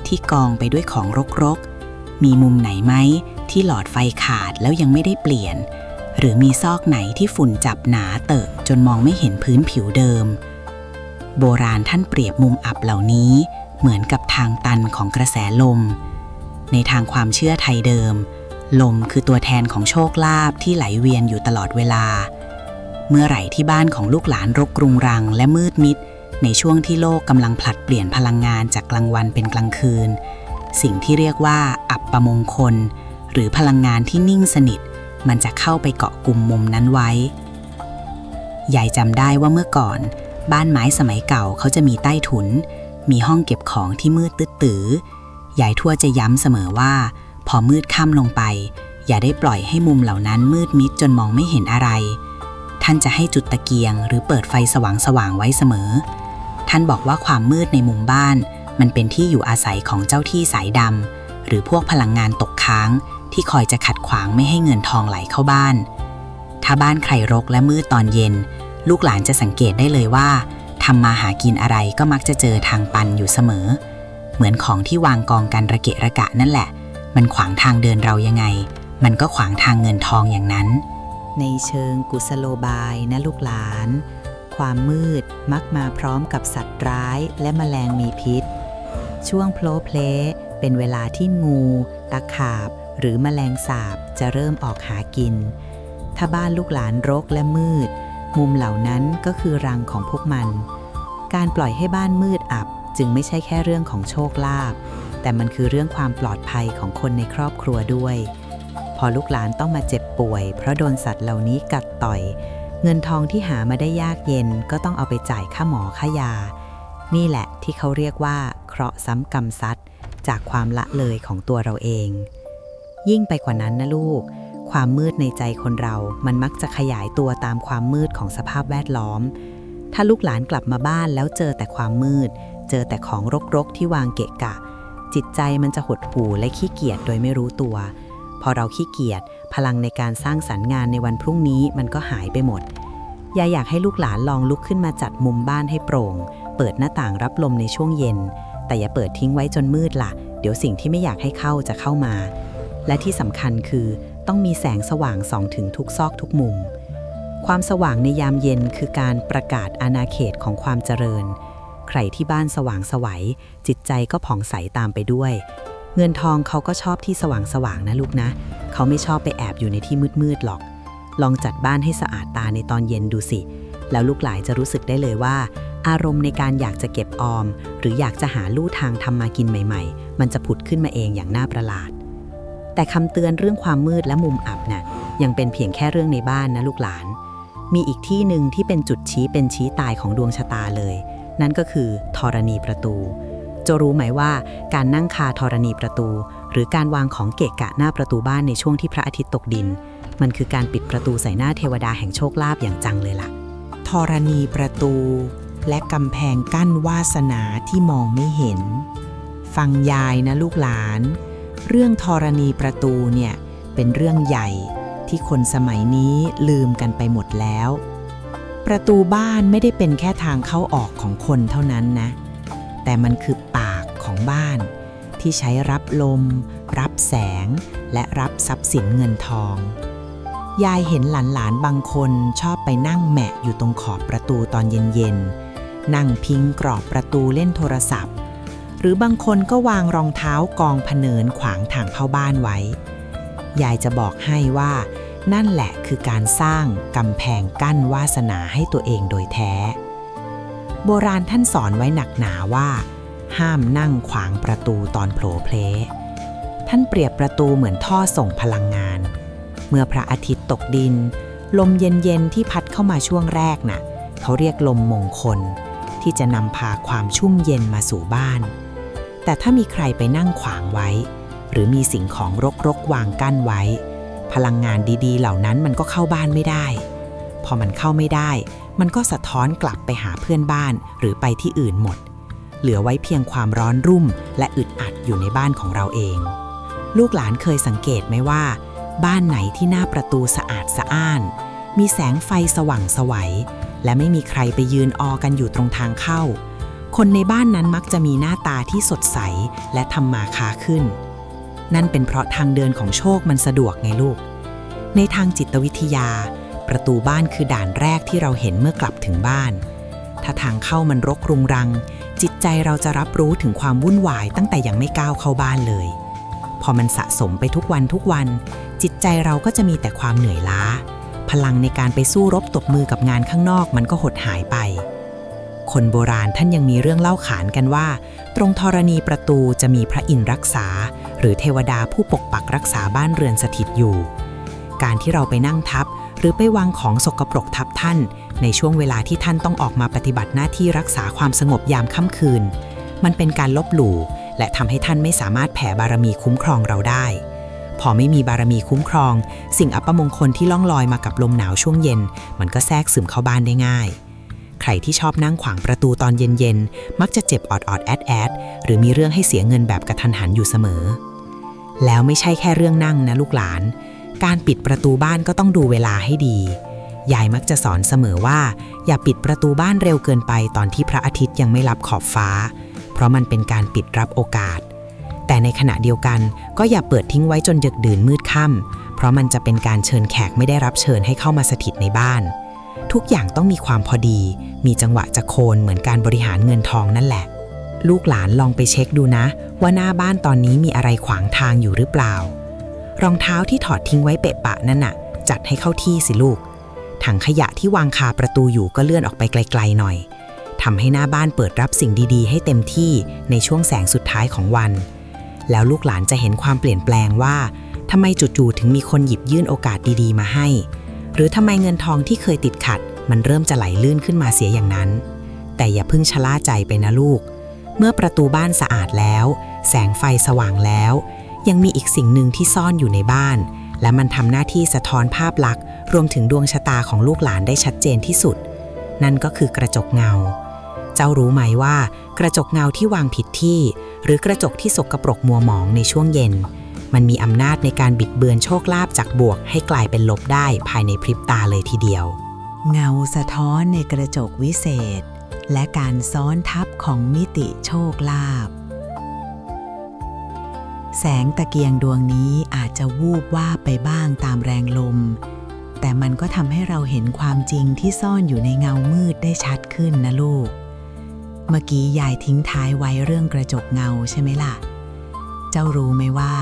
ที่กองไปด้วยของรกๆมีมุมไหนไหมที่หลอดไฟขาดแล้วยังไม่ได้เปลี่ยนหรือมีซอกไหนที่ฝุ่นจับหนาเตอะจนมองไม่เห็นพื้นผิวเดิมโบราณท่านเปรียบมุมอับเหล่านี้เหมือนกับทางตันของกระแสลมในทางความเชื่อไทยเดิมลมคือตัวแทนของโชคลาภที่ไหลเวียนอยู่ตลอดเวลาเมื่อไหร่ที่บ้านของลูกหลานรกรุงรังและมืดมิดในช่วงที่โลกกำลังผลัดเปลี่ยนพลังงานจากกลางวันเป็นกลางคืนสิ่งที่เรียกว่าอัปปมงคลหรือพลังงานที่นิ่งสนิทมันจะเข้าไปเกาะกลุ่มมุมนั้นไว้ยายจำได้ว่าเมื่อก่อนบ้านไม้สมัยเก่าเขาจะมีใต้ถุนมีห้องเก็บของที่มืดตื้อยายทั่วจะย้ำเสมอว่าพอมืดค่ำลงไปอย่าได้ปล่อยให้มุมเหล่านั้นมืดมิดจนมองไม่เห็นอะไรท่านจะให้จุดตะเกียงหรือเปิดไฟสว่างๆไว้เสมอท่านบอกว่าความมืดในมุมบ้านมันเป็นที่อยู่อาศัยของเจ้าที่สายดำหรือพวกพลังงานตกค้างที่คอยจะขัดขวางไม่ให้เงินทองไหลเข้าบ้านถ้าบ้านใครรกและมืดตอนเย็นลูกหลานจะสังเกตได้เลยว่าทำมาหากินอะไรก็มักจะเจอทางตันอยู่เสมอเหมือนของที่วางกองกันระเกะระกะนั่นแหละมันขวางทางเดินเรายังไงมันก็ขวางทางเงินทองอย่างนั้นในเชิงกุศโลบายนะลูกหลานความมืดมักมาพร้อมกับสัตว์ร้ายและแมลงมีพิษช่วงโผล่เพลเป็นเวลาที่งูตะขาบหรือแมลงสาบจะเริ่มออกหากินถ้าบ้านลูกหลานรกและมืดมุมเหล่านั้นก็คือรังของพวกมันการปล่อยให้บ้านมืดอับจึงไม่ใช่แค่เรื่องของโชคลาภแต่มันคือเรื่องความปลอดภัยของคนในครอบครัวด้วยพอลูกหลานต้องมาเจ็บป่วยเพราะโดนสัตว์เหล่านี้กัดต่อยเงินทองที่หามาได้ยากเย็นก็ต้องเอาไปจ่ายค่าหมอค่ายานี่แหละที่เขาเรียกว่าเคราะห์ซ้ำกรรมซัดจากความละเลยของตัวเราเองยิ่งไปกว่านั้นนะลูกความมืดในใจคนเรามันมักจะขยายตัวตามความมืดของสภาพแวดล้อมถ้าลูกหลานกลับมาบ้านแล้วเจอแต่ความมืดเจอแต่ของรกๆที่วางเกะกะจิตใจมันจะหดหู่และขี้เกียจโดยไม่รู้ตัวพอเราขี้เกียจพลังในการสร้างสรรค์งานในวันพรุ่งนี้มันก็หายไปหมดอยากให้ลูกหลานลองลุกขึ้นมาจัดมุมบ้านให้โปร่งเปิดหน้าต่างรับลมในช่วงเย็นแต่อย่าเปิดทิ้งไว้จนมืดล่ะเดี๋ยวสิ่งที่ไม่อยากให้เข้าจะเข้ามาและที่สำคัญคือต้องมีแสงสว่างส่องถึงทุกซอกทุกมุมความสว่างในยามเย็นคือการประกาศอาณาเขตของความเจริญใครที่บ้านสว่างไสวจิตใจก็ผ่องใสตามไปด้วยเงินทองเขาก็ชอบที่สว่างนะลูกนะเขาไม่ชอบไปแอบอยู่ในที่มืดหรอกลองจัดบ้านให้สะอาดตาในตอนเย็นดูสิแล้วลูกหลานจะรู้สึกได้เลยว่าอารมณ์ในการอยากจะเก็บออมหรืออยากจะหาลู่ทางทำมากินใหม่ๆมันจะผุดขึ้นมาเองอย่างน่าประหลาดแต่คำเตือนเรื่องความมืดและมุมอับน่ะยังเป็นเพียงแค่เรื่องในบ้านนะลูกหลานมีอีกที่หนึ่งที่เป็นจุดชี้เป็นชี้ตายของดวงชะตาเลยนั่นก็คือธรณีประตูจะรู้ไหมว่าการนั่งคาธรณีประตูหรือการวางของเกะกะหน้าประตูบ้านในช่วงที่พระอาทิตย์ตกดินมันคือการปิดประตูใส่หน้าเทวดาแห่งโชคลาภอย่างจังเลยล่ะธรณีประตูและกำแพงกั้นวาสนาที่มองไม่เห็นฟังยายนะลูกหลานเรื่องธรณีประตูเนี่ยเป็นเรื่องใหญ่ที่คนสมัยนี้ลืมกันไปหมดแล้วประตูบ้านไม่ได้เป็นแค่ทางเข้าออกของคนเท่านั้นนะแต่มันคือปากของบ้านที่ใช้รับลมรับแสงและรับทรัพย์สินเงินทองยายเห็นหลานๆบางคนชอบไปนั่งแหมะอยู่ตรงขอบประตูตอนเย็นๆนั่งพิงกรอบประตูเล่นโทรศัพท์หรือบางคนก็วางรองเท้ากองผเนินขวางทางเข้าบ้านไว้ยายจะบอกให้ว่านั่นแหละคือการสร้างกำแพงกั้นวาสนาให้ตัวเองโดยแท้โบราณท่านสอนไว้หนักหนาว่าห้ามนั่งขวางประตูตอนโผล่เพลท่านเปรียบประตูเหมือนท่อส่งพลังงานเมื่อพระอาทิตย์ตกดินลมเย็นๆที่พัดเข้ามาช่วงแรกน่ะเขาเรียกลมมงคลที่จะนำพาความชุ่มเย็นมาสู่บ้านแต่ถ้ามีใครไปนั่งขวางไว้ รือมีสิ่งของรกๆวางกั้นไว้ พลังงานดีๆเหล่านั้นมันก็เข้าบ้านไม่ได้พอมันเข้าไม่ได้มันก็สะท้อนกลับไปหาเพื่อนบ้านหรือไปที่อื่นหมดเหลือไว้เพียงความร้อนรุ่มและอึดอัดอยู่ในบ้านของเราเองลูกหลานเคยสังเกตไหมว่าบ้านไหนที่หน้าประตูสะอาดสะอ้านมีแสงไฟสว่างไสวและไม่มีใครไปยืนออกันอยู่ตรงทางเข้าคนในบ้านนั้นมักจะมีหน้าตาที่สดใสและทำมาค้าขึ้นนั่นเป็นเพราะทางเดินของโชคมันสะดวกไงลูกในทางจิตวิทยาประตูบ้านคือด่านแรกที่เราเห็นเมื่อกลับถึงบ้านถ้าทางเข้ามันรกรุงรังจิตใจเราจะรับรู้ถึงความวุ่นวายตั้งแต่ยังไม่ก้าวเข้าบ้านเลยพอมันสะสมไปทุกวันจิตใจเราก็จะมีแต่ความเหนื่อยล้าพลังในการไปสู้รบตบมือกับงานข้างนอกมันก็หดหายไปคนโบราณท่านยังมีเรื่องเล่าขานกันว่าตรงธรณีประตูจะมีพระอินทร์รักษาหรือเทวดาผู้ปกปักรักษาบ้านเรือนสถิตอยู่การที่เราไปนั่งทับหรือไปวางของสกปรกทับท่านในช่วงเวลาที่ท่านต้องออกมาปฏิบัติหน้าที่รักษาความสงบยามค่ำคืนมันเป็นการลบหลู่และทำให้ท่านไม่สามารถแผ่บารมีคุ้มครองเราได้พอไม่มีบารมีคุ้มครองสิ่งอัปมงคลที่ล่องลอยมากับลมหนาวช่วงเย็นมันก็แทรกซึมเข้าบ้านได้ง่ายใครที่ชอบนั่งขวางประตูตอนเย็นๆมักจะเจ็บออดๆแอดๆหรือมีเรื่องให้เสียเงินแบบกระทันหันอยู่เสมอแล้วไม่ใช่แค่เรื่องนั่งนะลูกหลานการปิดประตูบ้านก็ต้องดูเวลาให้ดียายมักจะสอนเสมอว่าอย่าปิดประตูบ้านเร็วเกินไปตอนที่พระอาทิตย์ยังไม่ลับขอบฟ้าเพราะมันเป็นการปิดรับโอกาสแต่ในขณะเดียวกันก็อย่าเปิดทิ้งไว้จนดึกดื่นมืดค่ำเพราะมันจะเป็นการเชิญแขกไม่ได้รับเชิญให้เข้ามาสถิตในบ้านทุกอย่างต้องมีความพอดีมีจังหวะจะโคนเหมือนการบริหารเงินทองนั่นแหละลูกหลานลองไปเช็คดูนะว่าหน้าบ้านตอนนี้มีอะไรขวางทางอยู่หรือเปล่ารองเท้าที่ถอดทิ้งไว้เปะปะนั่นน่ะจัดให้เข้าที่สิลูกถังขยะที่วางคาประตูอยู่ก็เลื่อนออกไปไกลๆหน่อยทำให้หน้าบ้านเปิดรับสิ่งดีๆให้เต็มที่ในช่วงแสงสุดท้ายของวันแล้วลูกหลานจะเห็นความเปลี่ยนแปลงว่าทำไมจู่ๆถึงมีคนหยิบยื่นโอกาสดีๆมาให้หรือทำไมเงินทองที่เคยติดขัดมันเริ่มจะไหลลื่นขึ้นมาเสียอย่างนั้นแต่อย่าเพิ่งชะล่าใจไปนะลูกเมื่อประตูบ้านสะอาดแล้วแสงไฟสว่างแล้วยังมีอีกสิ่งหนึ่งที่ซ่อนอยู่ในบ้านและมันทำหน้าที่สะท้อนภาพลักษณ์รวมถึงดวงชะตาของลูกหลานได้ชัดเจนที่สุดนั่นก็คือกระจกเงาเจ้ารู้ไหมว่ากระจกเงาที่วางผิดที่หรือกระจกที่สกปรกมัวหมองในช่วงเย็นมันมีอำนาจในการบิดเบือนโชคลาภจากบวกให้กลายเป็นลบได้ภายในพริบตาเลยทีเดียวเงาสะท้อนในกระจกวิเศษและการซ้อนทับของมิติโชคลาภแสงตะเกียงดวงนี้อาจจะวูบวาบไปบ้างตามแรงลมแต่มันก็ทำให้เราเห็นความจริงที่ซ่อนอยู่ในเงามืดได้ชัดขึ้นนะลูกเมื่อกี้ยายทิ้งท้ายไว้เรื่องกระจกเงาใช่ไหมล่ะเจ้ารู้ไหมว่า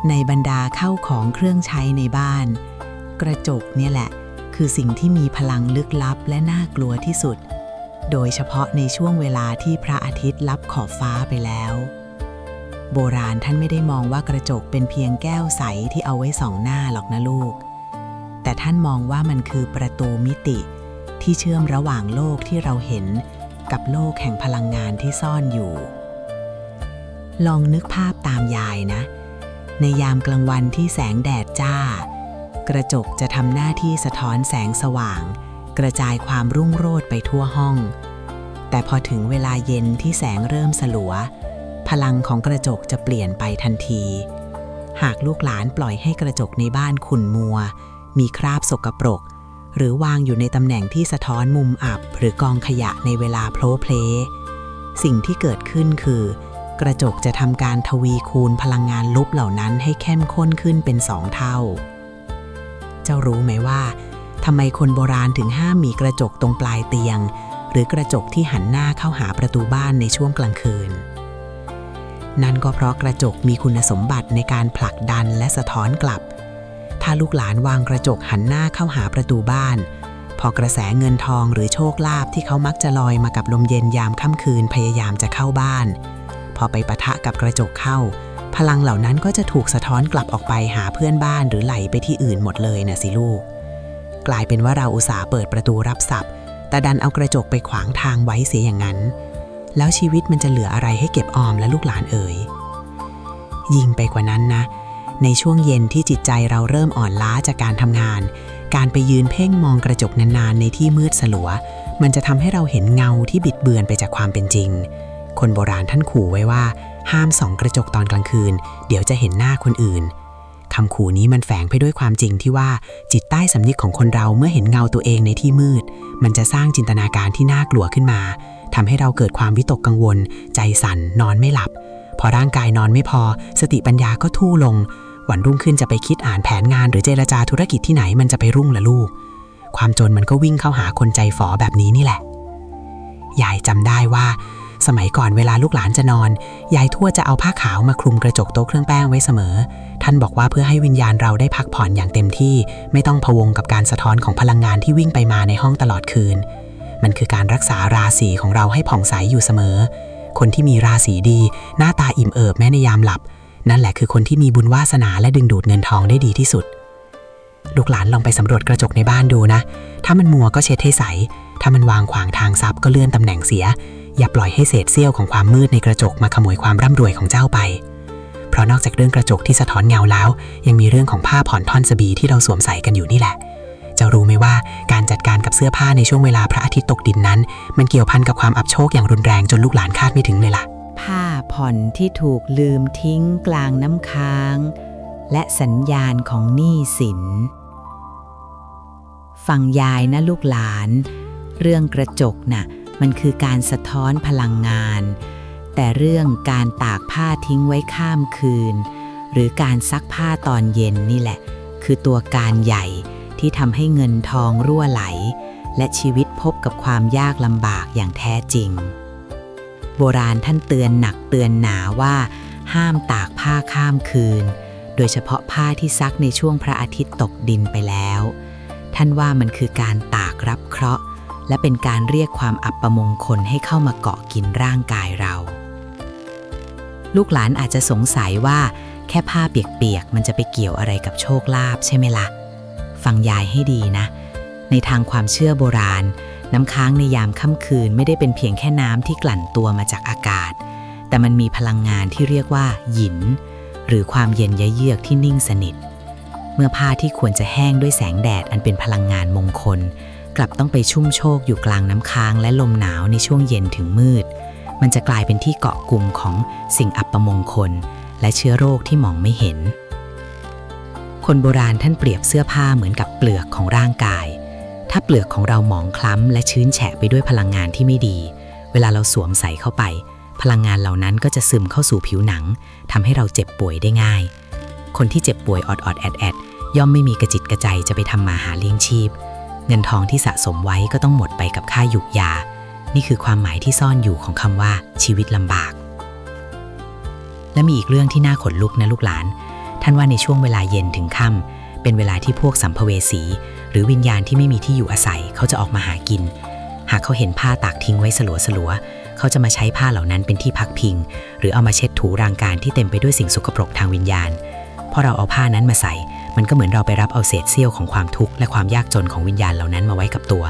ในบรรดาเข้าของเครื่องใช้ในบ้านกระจกเนี่ยแหละคือสิ่งที่มีพลังลึกลับและน่ากลัวที่สุดโดยเฉพาะในช่วงเวลาที่พระอาทิตย์ลับขอบฟ้าไปแล้วโบราณท่านไม่ได้มองว่ากระจกเป็นเพียงแก้วใสที่เอาไว้ส่องหน้าหรอกนะลูกแต่ท่านมองว่ามันคือประตูมิติที่เชื่อมระหว่างโลกที่เราเห็นกับโลกแห่งพลังงานที่ซ่อนอยู่ลองนึกภาพตามยายนะในยามกลางวันที่แสงแดดจ้ากระจกจะทำหน้าที่สะท้อนแสงสว่างกระจายความรุ่งโรจน์ไปทั่วห้องแต่พอถึงเวลาเย็นที่แสงเริ่มสลัวพลังของกระจกจะเปลี่ยนไปทันทีหากลูกหลานปล่อยให้กระจกในบ้านขุ่นมัวมีคราบสกปรกหรือวางอยู่ในตำแหน่งที่สะท้อนมุมอับหรือกองขยะในเวลาโพลเพลสิ่งที่เกิดขึ้นคือกระจกจะทำการทวีคูณพลังงานลบเหล่านั้นให้เข้มข้นขึ้นเป็น2 เท่าเจ้ารู้ไหมว่าทำไมคนโบราณถึงห้ามมีกระจกตรงปลายเตียงหรือกระจกที่หันหน้าเข้าหาประตูบ้านในช่วงกลางคืนนั่นก็เพราะกระจกมีคุณสมบัติในการผลักดันและสะท้อนกลับถ้าลูกหลานวางกระจกหันหน้าเข้าหาประตูบ้านพอกระแสเงินทองหรือโชคลาภที่เขามักจะลอยมากับลมเย็นยามค่ำคืนพยายามจะเข้าบ้านพอไปปะทะกับกระจกเข้าพลังเหล่านั้นก็จะถูกสะท้อนกลับออกไปหาเพื่อนบ้านหรือไหลไปที่อื่นหมดเลยนะสิลูกกลายเป็นว่าเราอุตส่าห์เปิดประตูรับทรัพย์แต่ดันเอากระจกไปขวางทางไว้เสียอย่างนั้นแล้วชีวิตมันจะเหลืออะไรให้เก็บออมและลูกหลานเอ่ย ยิ่งไปกว่านั้นนะ ในช่วงเย็นที่จิตใจเราเริ่มอ่อนล้าจากการทำงาน การไปยืนเพ่งมองกระจกนานๆในที่มืดสลัวมันจะทำให้เราเห็นเงาที่บิดเบือนไปจากความเป็นจริง คนโบราณท่านขู่ไว้ว่าห้ามส่องกระจกตอนกลางคืนเดี๋ยวจะเห็นหน้าคนอื่นคำขู่นี้มันแฝงไปด้วยความจริงที่ว่าจิตใต้สำนึกของคนเราเมื่อเห็นเงาตัวเองในที่มืดมันจะสร้างจินตนาการที่น่ากลัวขึ้นมาทำให้เราเกิดความวิตกกังวลใจสั่นนอนไม่หลับพอร่างกายนอนไม่พอสติปัญญาก็ทู่ลงวันรุ่งขึ้นจะไปคิดอ่านแผนงานหรือเจรจาธุรกิจที่ไหนมันจะไปรุ่งละลูกความจนมันก็วิ่งเข้าหาคนใจฝ่อแบบนี้นี่แหละยายจำได้ว่าสมัยก่อนเวลาลูกหลานจะนอนยายทวดจะเอาผ้าขาวมาคลุมกระจกโต๊ะเครื่องแป้งไว้เสมอท่านบอกว่าเพื่อให้วิญญาณเราได้พักผ่อนอย่างเต็มที่ไม่ต้องพะวงกับการสะท้อนของพลังงานที่วิ่งไปมาในห้องตลอดคืนมันคือการรักษาราศีของเราให้ผ่องใสอยู่เสมอคนที่มีราศีดีหน้าตาอิ่มเอิบแม้ในยามหลับนั่นแหละคือคนที่มีบุญวาสนาและดึงดูดเงินทองได้ดีที่สุดลูกหลานลองไปสำรวจกระจกในบ้านดูนะถ้ามันมัวก็เช็ดให้ใสถ้ามันวางขวางทางทรัพย์ก็เลื่อนตำแหน่งเสียอย่าปล่อยให้เศษเสี้ยวของความมืดในกระจกมาขโมยความร่ำรวยของเจ้าไปเพราะนอกจากเรื่องกระจกที่สะท้อนเงาแล้วยังมีเรื่องของผ้าผ่อนท่อนสบีที่เราสวมใส่กันอยู่นี่แหละจะรู้ไหมว่าการจัดการกับเสื้อผ้าในช่วงเวลาพระอาทิตย์ตกดินนั้นมันเกี่ยวพันกับความอับโชคอย่างรุนแรงจนลูกหลานคาดไม่ถึงเลยล่ะผ้าผ่อนที่ถูกลืมทิ้งกลางน้ำค้างและสัญญาณของหนี้สินฟังยายนะลูกหลานเรื่องกระจกน่ะมันคือการสะท้อนพลังงานแต่เรื่องการตากผ้าทิ้งไว้ข้ามคืนหรือการซักผ้าตอนเย็นนี่แหละคือตัวการใหญ่ที่ทำให้เงินทองรั่วไหลและชีวิตพบกับความยากลำบากอย่างแท้จริงโบราณท่านเตือนหนักเตือนหนาว่าห้ามตากผ้าข้ามคืนโดยเฉพาะผ้าที่ซักในช่วงพระอาทิตย์ตกดินไปแล้วท่านว่ามันคือการตากรับเคราะห์และเป็นการเรียกความอัปมงคลให้เข้ามาเกาะกินร่างกายเราลูกหลานอาจจะสงสัยว่าแค่ผ้าเปียกๆมันจะไปเกี่ยวอะไรกับโชคลาภใช่ไหมล่ะฟังยายให้ดีนะในทางความเชื่อโบราณน้ำค้างในยามค่ำคืนไม่ได้เป็นเพียงแค่น้ำที่กลั่นตัวมาจากอากาศแต่มันมีพลังงานที่เรียกว่าหยินหรือความเย็นยะเยือกที่นิ่งสนิทเมื่อผ้าที่ควรจะแห้งด้วยแสงแดดอันเป็นพลังงานมงคลกลับต้องไปชุ่มโชกอยู่กลางน้ำค้างและลมหนาวในช่วงเย็นถึงมืดมันจะกลายเป็นที่เกาะกลุ่มของสิ่งอัปมงคลและเชื้อโรคที่มองไม่เห็นคนโบราณท่านเปรียบเสื้อผ้าเหมือนกับเปลือกของร่างกายถ้าเปลือกของเราหมองคล้ำและชื้นแฉะไปด้วยพลังงานที่ไม่ดีเวลาเราสวมใส่เข้าไปพลังงานเหล่านั้นก็จะซึมเข้าสู่ผิวหนังทำให้เราเจ็บป่วยได้ง่ายคนที่เจ็บป่วยอดๆแอดๆย่อมไม่มีกระจิตกระใจจะไปทำมาหาเลี้ยงชีพเงินทองที่สะสมไว้ก็ต้องหมดไปกับค่าหยุกยานี่คือความหมายที่ซ่อนอยู่ของคำว่าชีวิตลำบากและมีอีกเรื่องที่น่าขนลุกนะลูกหลานท่านว่าในช่วงเวลาเย็นถึงค่ำเป็นเวลาที่พวกสัมภเวสีหรือวิญญาณที่ไม่มีที่อยู่อาศัยเขาจะออกมาหากินหากเขาเห็นผ้าตากทิ้งไว้สลัวๆเขาจะมาใช้ผ้าเหล่านั้นเป็นที่พักพิงหรือเอามาเช็ดถูร่างกายที่เต็มไปด้วยสิ่งสกปรกทางวิญญาณพอเราเอาผ้านั้นมาใส่มันก็เหมือนเราไปรับเอาเศษเสี้ยวของความทุกข์และความยากจนของวิญญาณเหล่านั้นมาไว้กับตัว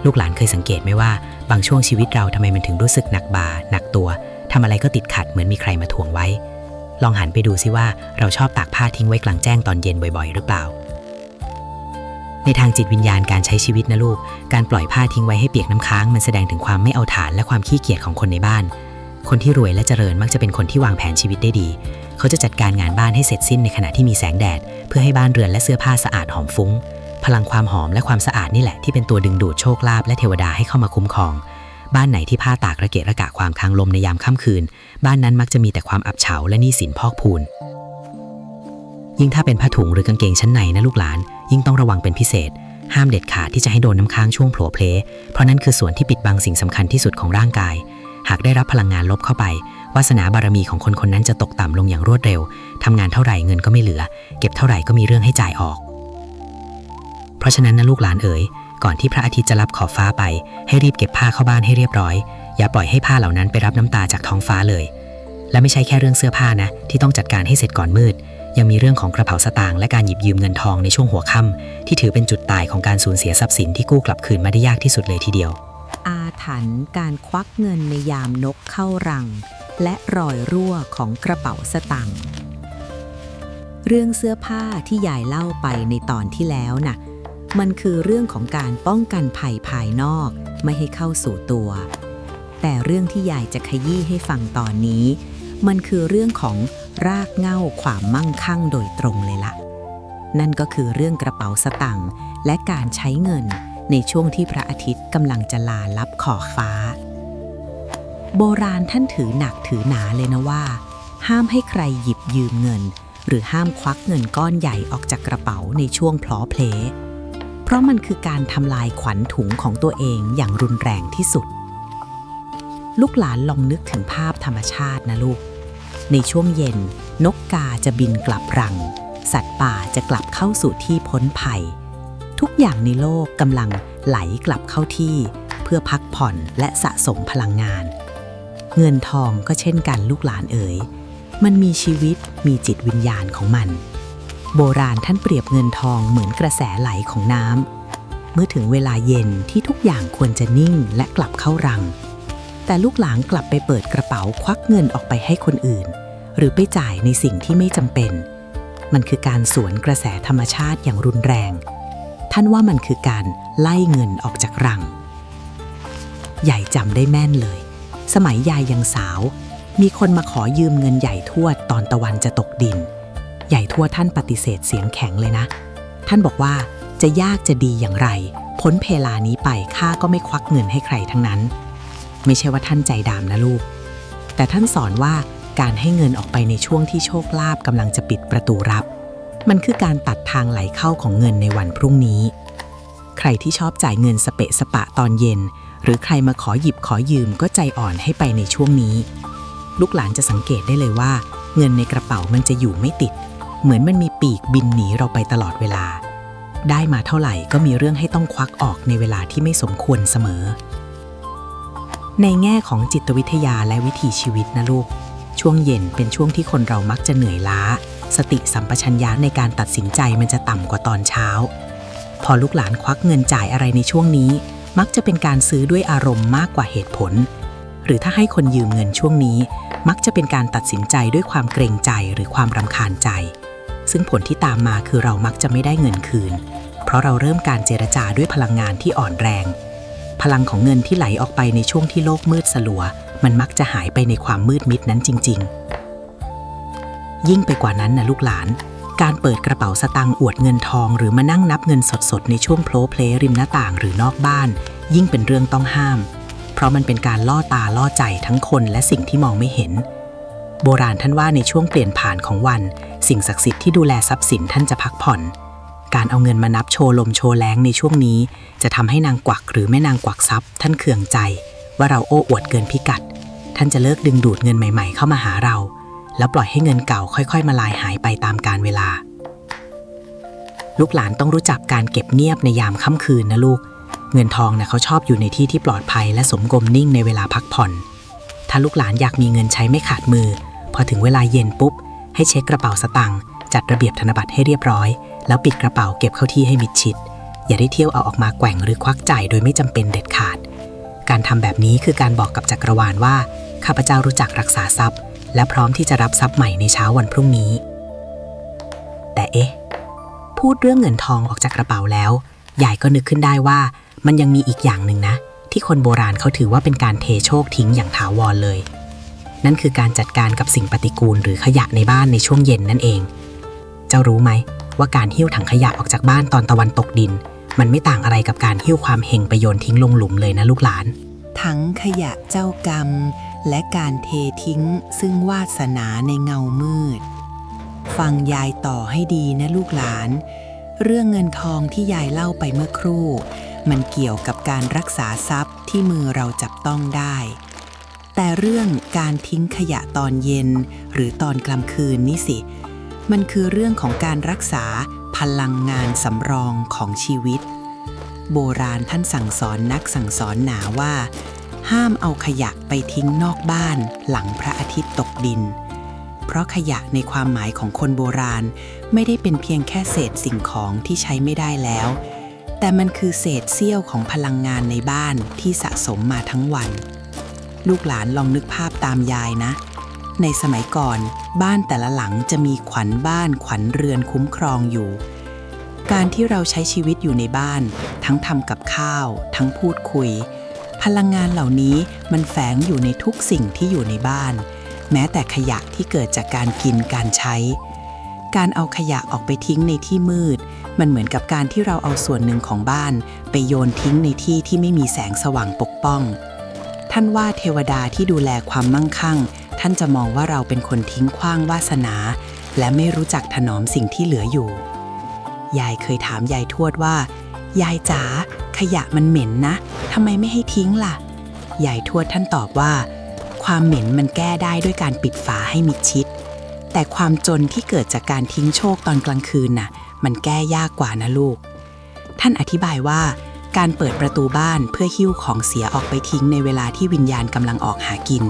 ลูกหลานเคยสังเกตไหมว่าบางช่วงชีวิตเราทำไมมันถึงรู้สึกหนักบ่าหนักตัวทำอะไรก็ติดขัดเหมือนมีใครมาถ่วงไว้ลองหันไปดูซิว่าเราชอบตากผ้าทิ้งไว้กลางแจ้งตอนเย็นบ่อยๆหรือเปล่าในทางจิตวิญญาณการใช้ชีวิตนะลูกการปล่อยผ้าทิ้งไว้ให้เปียกน้ำค้างมันแสดงถึงความไม่เอาฐานและความขี้เกียจของคนในบ้านคนที่รวยและเจริญมักจะเป็นคนที่วางแผนชีวิตได้ดีเขาจะจัดการงานบ้านให้เสร็จสิ้นในขณะที่มีแสงแดดเพื่อให้บ้านเรือนและเสื้อผ้าสะอาดหอมฟุ้งพลังความหอมและความสะอาดนี่แหละที่เป็นตัวดึงดูดโชคลาภและเทวดาให้เข้ามาคุ้มครองบ้านไหนที่ผ้าตากระเกะระกะความค้างลมในยามค่ำคืนบ้านนั้นมักจะมีแต่ความอับเฉาและหนี้สินพอกพูนยิ่งถ้าเป็นผ้าถุงหรือกางเกงชั้นในนะลูกหลานยิ่งต้องระวังเป็นพิเศษห้ามเด็ดขาดที่จะให้โดนน้ำค้างช่วงโผล่เพลเพราะนั่นคือส่วนที่ปิดบังสิ่งสำคัญที่สุดของร่างกายหากได้รับพลังงานลบเข้าไปวาสนาบารมีของคนคนนั้นจะตกต่ำลงอย่างรวดเร็วทำงานเท่าไหร่เงินก็ไม่เหลือเก็บเท่าไหร่ก็มีเรื่องให้จ่ายออกเพราะฉะนั้นนะลูกหลานเอ๋ยก่อนที่พระอาทิตย์จะลับขอบฟ้าไปให้รีบเก็บผ้าเข้าบ้านให้เรียบร้อยอย่าปล่อยให้ผ้าเหล่านั้นไปรับน้ำตาจากท้องฟ้าเลยและไม่ใช่แค่เรื่องเสื้อผ้านะที่ต้องจัดการให้เสร็จก่อนมืดยังมีเรื่องของกระเป๋าสตางค์และการหยิบยืมเงินทองในช่วงหัวค่ำที่ถือเป็นจุดตายของการสูญเสียทรัพย์สินที่กู้กลับคืนมาได้ยากที่สุดเลยทีเดียวอาถรรพ์การควักเงินในยามนกเข้ารังและรอยรั่วของกระเป๋าสตางค์ เรื่องเสื้อผ้าที่ยายเล่าไปในตอนที่แล้วน่ะ มันคือเรื่องของการป้องกันภัยภายนอกไม่ให้เข้าสู่ตัว แต่เรื่องที่ยายจะขยี้ให้ฟังตอนนี้ มันคือเรื่องของรากเหง้าความมั่งคั่งโดยตรงเลยล่ะ นั่นก็คือเรื่องกระเป๋าสตางค์และการใช้เงินในช่วงที่พระอาทิตย์กำลังจะลาลับขอบฟ้า โบราณท่านถือหนักถือหนาเลยนะว่า ห้ามให้ใครหยิบยืมเงิน หรือห้ามควักเงินก้อนใหญ่ออกจากกระเป๋าในช่วงพล้อเพลเพราะมันคือการทำลายขวัญถุงของตัวเองอย่างรุนแรงที่สุด ลูกหลานลองนึกถึงภาพธรรมชาตินะลูก ในช่วงเย็นนกกาจะบินกลับรัง สัตว์ป่าจะกลับเข้าสู่ที่พ้นภัย ทุกอย่างในโลกกำลังไหลกลับเข้าที่เพื่อพักผ่อนและสะสมพลังงาน เงินทองก็เช่นกันลูกหลานเอ๋ยมันมีชีวิตมีจิตวิญญาณของมัน โบราณท่านเปรียบเงินทองเหมือนกระแสไหลของน้ำเมื่อถึงเวลาเย็นที่ทุกอย่างควรจะนิ่งและกลับเข้ารัง แต่ลูกหลานกลับไปเปิดกระเป๋าควักเงินออกไปให้คนอื่น หรือไปจ่ายในสิ่งที่ไม่จำเป็น มันคือการสวนกระแสธรรมชาติอย่างรุนแรงท่านว่ามันคือการไล่เงินออกจากรังใหญ่จำได้แม่นเลยสมัยยายยังสาวมีคนมาขอยืมเงินใหญ่ทวดตอนตะวันจะตกดินใหญ่ทวดท่านปฏิเสธเสียงแข็งเลยนะท่านบอกว่าจะยากจะดีอย่างไรพ้นเพลานี้ไปข้าก็ไม่ควักเงินให้ใครทั้งนั้นไม่ใช่ว่าท่านใจดำนะลูกแต่ท่านสอนว่าการให้เงินออกไปในช่วงที่โชคลาภกำลังจะปิดประตูรับมันคือการตัดทางไหลเข้าของเงินในวันพรุ่งนี้ใครที่ชอบจ่ายเงินสเปะสปะตอนเย็นหรือใครมาขอหยิบขอยืมก็ใจอ่อนให้ไปในช่วงนี้ลูกหลานจะสังเกตได้เลยว่าเงินในกระเป๋ามันจะอยู่ไม่ติดเหมือนมันมีปีกบินหนีเราไปตลอดเวลาได้มาเท่าไหร่ก็มีเรื่องให้ต้องควักออกในเวลาที่ไม่สมควรเสมอในแง่ของจิตวิทยาและวิถีชีวิตนะลูกช่วงเย็นเป็นช่วงที่คนเรามักจะเหนื่อยล้าสติสัมปชัญญะในการตัดสินใจมันจะต่ำกว่าตอนเช้าพอลูกหลานควักเงินจ่ายอะไรในช่วงนี้มักจะเป็นการซื้อด้วยอารมณ์มากกว่าเหตุผลหรือถ้าให้คนยืมเงินช่วงนี้มักจะเป็นการตัดสินใจด้วยความเกรงใจหรือความรำคาญใจซึ่งผลที่ตามมาคือเรามักจะไม่ได้เงินคืนเพราะเราเริ่มการเจรจาด้วยพลังงานที่อ่อนแรงพลังของเงินที่ไหลออกไปในช่วงที่โลกมืดสลัวมันมักจะหายไปในความมืดมิดนั้นจริงๆยิ่งไปกว่านั้นนะลูกหลานการเปิดกระเป๋าสตางค์อวดเงินทองหรือมานั่งนับเงินสดๆในช่วงโพลเพลริมหน้าต่างหรือนอกบ้านยิ่งเป็นเรื่องต้องห้ามเพราะมันเป็นการล่อตาล่อใจทั้งคนและสิ่งที่มองไม่เห็นโบราณท่านว่าในช่วงเปลี่ยนผ่านของวันสิ่งศักดิ์สิทธิ์ที่ดูแลทรัพย์สินท่านจะพักผ่อนการเอาเงินมานับโชว์ลมโชว์แล้งในช่วงนี้จะทำให้นางกวักหรือแม่นางกวักทรัพย์ท่านเคืองใจว่าเราโอ้อวดเกินพิกัดท่านจะเลิกดึงดูดเงินใหม่ๆเข้ามาหาเราแล้วปล่อยให้เงินเก่าค่อยๆมาลายหายไปตามกาลเวลาลูกหลานต้องรู้จักการเก็บเงียบในยามค่ำคืนนะลูกเงินทองนะเขาชอบอยู่ในที่ที่ปลอดภัยและสมกลมนิ่งในเวลาพักผ่อนถ้าลูกหลานอยากมีเงินใช้ไม่ขาดมือพอถึงเวลาเย็นปุ๊บให้เช็คกระเป๋าสตางค์จัดระเบียบธนบัตรให้เรียบร้อยแล้วปิดกระเป๋าเก็บเข้าที่ให้มิดชิดอย่าได้เที่ยวเอาออกมาแกว่งหรือควักจ่ายโดยไม่จำเป็นเด็ดขาดการทำแบบนี้คือการบอกกับจักรวาลว่าข้าพเจ้ารู้จักรักษาทรัพย์และพร้อมที่จะรับทรัพย์ใหม่ในเช้าวันพรุ่งนี้แต่พูดเรื่องเงินทองออกจากกระเป๋าแล้วยายก็นึกขึ้นได้ว่ามันยังมีอีกอย่างหนึ่งนะที่คนโบราณเขาถือว่าเป็นการเทโชคทิ้งอย่างถาวรเลยนั่นคือการจัดการกับสิ่งปฏิกูลหรือขยะในบ้านในช่วงเย็นนั่นเองเจ้ารู้ไหมว่าการหิ้วถังขยะออกจากบ้านตอนตะวันตกดินมันไม่ต่างอะไรกับการหิ้วความเฮงไปโยนทิ้งลงหลุมเลยนะลูกหลานทั้งขยะเจ้ากรรมและการเททิ้งซึ่งวาสนาในเงามืดฟังยายต่อให้ดีนะลูกหลานเรื่องเงินทองที่ยายเล่าไปเมื่อครู่มันเกี่ยวกับการรักษาทรัพย์ที่มือเราจับต้องได้แต่เรื่องการทิ้งขยะตอนเย็นหรือตอนกลางคืนนี่สิมันคือเรื่องของการรักษาพลังงานสำรองของชีวิตโบราณท่านสั่งสอนนักสั่งสอนหนาว่าห้ามเอาขยะไปทิ้งนอกบ้านหลังพระอาทิตย์ตกดินเพราะขยะในความหมายของคนโบราณไม่ได้เป็นเพียงแค่เศษสิ่งของที่ใช้ไม่ได้แล้วแต่มันคือเศษเสี้ยวของพลังงานในบ้านที่สะสมมาทั้งวันลูกหลานลองนึกภาพตามยายนะ ในสมัยก่อนบ้านแต่ละหลังจะมีขวัญบ้านขวัญเรือนคุ้มครองอยู่การที่เราใช้ชีวิตอยู่ในบ้านทั้งทำกับข้าวทั้งพูดคุยพลังงานเหล่านี้มันแฝงอยู่ในทุกสิ่งที่อยู่ในบ้านแม้แต่ขยะที่เกิดจากการกินการใช้การเอาขยะออกไปทิ้งในที่มืดมันเหมือนกับการที่เราเอาส่วนหนึ่งของบ้านไปโยนทิ้งในที่ที่ไม่มีแสงสว่างปกป้องท่านว่าเทวดาที่ดูแลความมั่งคั่งท่านจะมองว่าเราเป็นคนทิ้งขว้างวาสนาและไม่รู้จักถนอมสิ่งที่เหลืออยู่ยายเคยถามยายทวดว่ายายจ๋าขยะมันเหม็นนะทำไมไม่ให้ทิ้งล่ะยายทวดท่านตอบว่าความเหม็นมันแก้ได้ด้วยการปิดฝาให้มิดชิดแต่ความจนที่เกิดจากการทิ้งโชคตอนกลางคืนน่ะมันแก้ยากกว่านะลูกท่านอธิบายว่าการเปิดประตูบ้านเพื่อหิ้วของเสียออกไปทิ้งในเวลาที่วิญญาณกำลังออกหากิน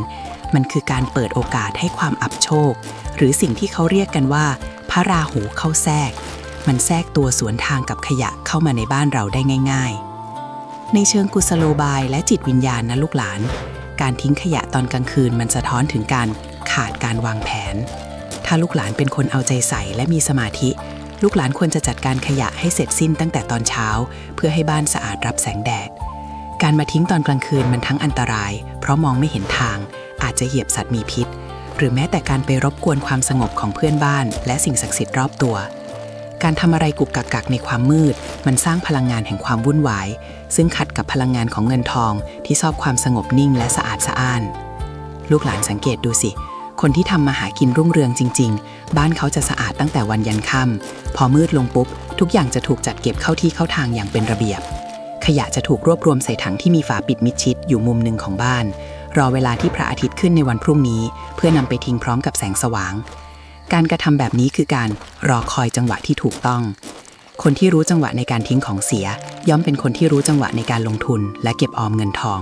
มันคือการเปิดโอกาสให้ความอับโชคหรือสิ่งที่เขาเรียกกันว่าพระราหูเข้าแทรกมันแทรกตัวสวนทางกับขยะเข้ามาในบ้านเราได้ง่ายๆในเชิงกุศโลบายและจิตวิญญาณนะลูกหลานการทิ้งขยะตอนกลางคืนมันสะท้อนถึงการขาดการวางแผนถ้าลูกหลานเป็นคนเอาใจใส่และมีสมาธิลูกหลานควรจะจัดการขยะให้เสร็จสิ้นตั้งแต่ตอนเช้าเพื่อให้บ้านสะอาดรับแสงแดดการมาทิ้งตอนกลางคืนมันทั้งอันตรายเพราะมองไม่เห็นทางอาจจะเหยียบสัตว์มีพิษหรือแม้แต่การไปรบกวนความสงบของเพื่อนบ้านและสิ่งศักดิ์สิทธิ์รอบตัวการทำอะไรกุกกักในความมืดมันสร้างพลังงานแห่งความวุ่นวายซึ่งขัดกับพลังงานของเงินทองที่ชอบความสงบนิ่งและสะอาดสะอ้านลูกหลานสังเกตดูสิคนที่ทำมาหากินรุ่งเรืองจริงๆบ้านเขาจะสะอาดตั้งแต่วันยันค่ำพอมืดลงปุ๊บทุกอย่างจะถูกจัดเก็บเข้าที่เข้าทางอย่างเป็นระเบียบขยะจะถูกรวบรวมใส่ถังที่มีฝาปิดมิดชิดอยู่มุมหนึ่งของบ้านรอเวลาที่พระอาทิตย์ขึ้นในวันพรุ่งนี้เพื่อนำไปทิ้งพร้อมกับแสงสว่างการกระทำแบบนี้คือการรอคอยจังหวะที่ถูกต้องคนที่รู้จังหวะในการทิ้งของเสียย่อมเป็นคนที่รู้จังหวะในการลงทุนและเก็บออมเงินทอง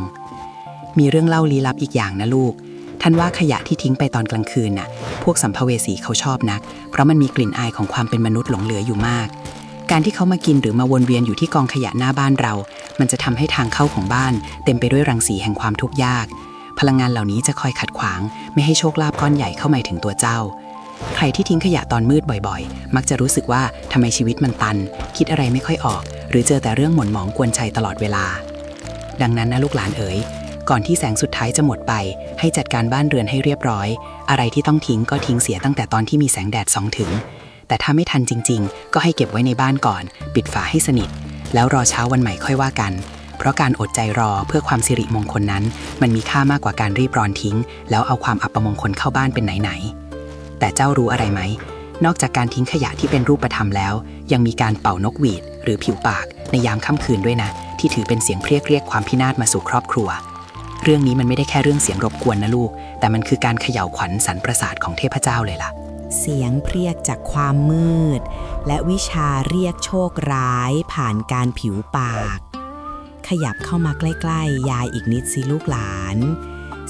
มีเรื่องเล่าลี้ลับอีกอย่างนะลูกท่านว่าขยะที่ทิ้งไปตอนกลางคืนน่ะพวกสัมภเวสีเขาชอบนักเพราะมันมีกลิ่นอายของความเป็นมนุษย์หลงเหลืออยู่มากการที่เขามากินหรือมาวนเวียนอยู่ที่กองขยะหน้าบ้านเรามันจะทำให้ทางเข้าของบ้านเต็มไปด้วยรังสีแห่งความทุกข์ยากพลังงานเหล่านี้จะคอยขัดขวางไม่ให้โชคลาภก้อนใหญ่เข้ามาถึงตัวเจ้าใครที่ทิ้งขยะตอนมืดบ่อยๆมักจะรู้สึกว่าทำไมชีวิตมันตันคิดอะไรไม่ค่อยออกหรือเจอแต่เรื่องหม่นหมองกวนใจตลอดเวลาดังนั้นนะลูกหลานเอ๋ยก่อนที่แสงสุดท้ายจะหมดไปให้จัดการบ้านเรือนให้เรียบร้อยอะไรที่ต้องทิ้งก็ทิ้งเสียตั้งแต่ตอนที่มีแสงแดดส่องถึงแต่ถ้าไม่ทันจริงๆก็ให้เก็บไว้ในบ้านก่อนปิดฝาให้สนิทแล้วรอเช้าวันใหม่ค่อยว่ากันเพราะการอดใจรอเพื่อความสิริมงคลนั้นมันมีค่ามากกว่าการรีบร้อนทิ้งแล้วเอาความอัปมงคลเข้าบ้านเป็นไหนๆแต่เจ้ารู้อะไรไหมนอกจากการทิ้งขยะที่เป็นรูปธรรมแล้วยังมีการเป่านกหวีดหรือผิวปากในยามค่ำคืนด้วยนะที่ถือเป็นเสียงเรียกความพินาศมาสู่ครอบครัวเรื่องนี้มันไม่ได้แค่เรื่องเสียงรบกวนนะลูกแต่มันคือการเขย่าขวัญสันประสาทของเทพเจ้าเลยล่ะเสียงเรียกจากความมืดและวิชาเรียกโชคร้ายผ่านการผิวปากขยับเข้ามาใกล้ๆยายอีกนิดสิลูกหลาน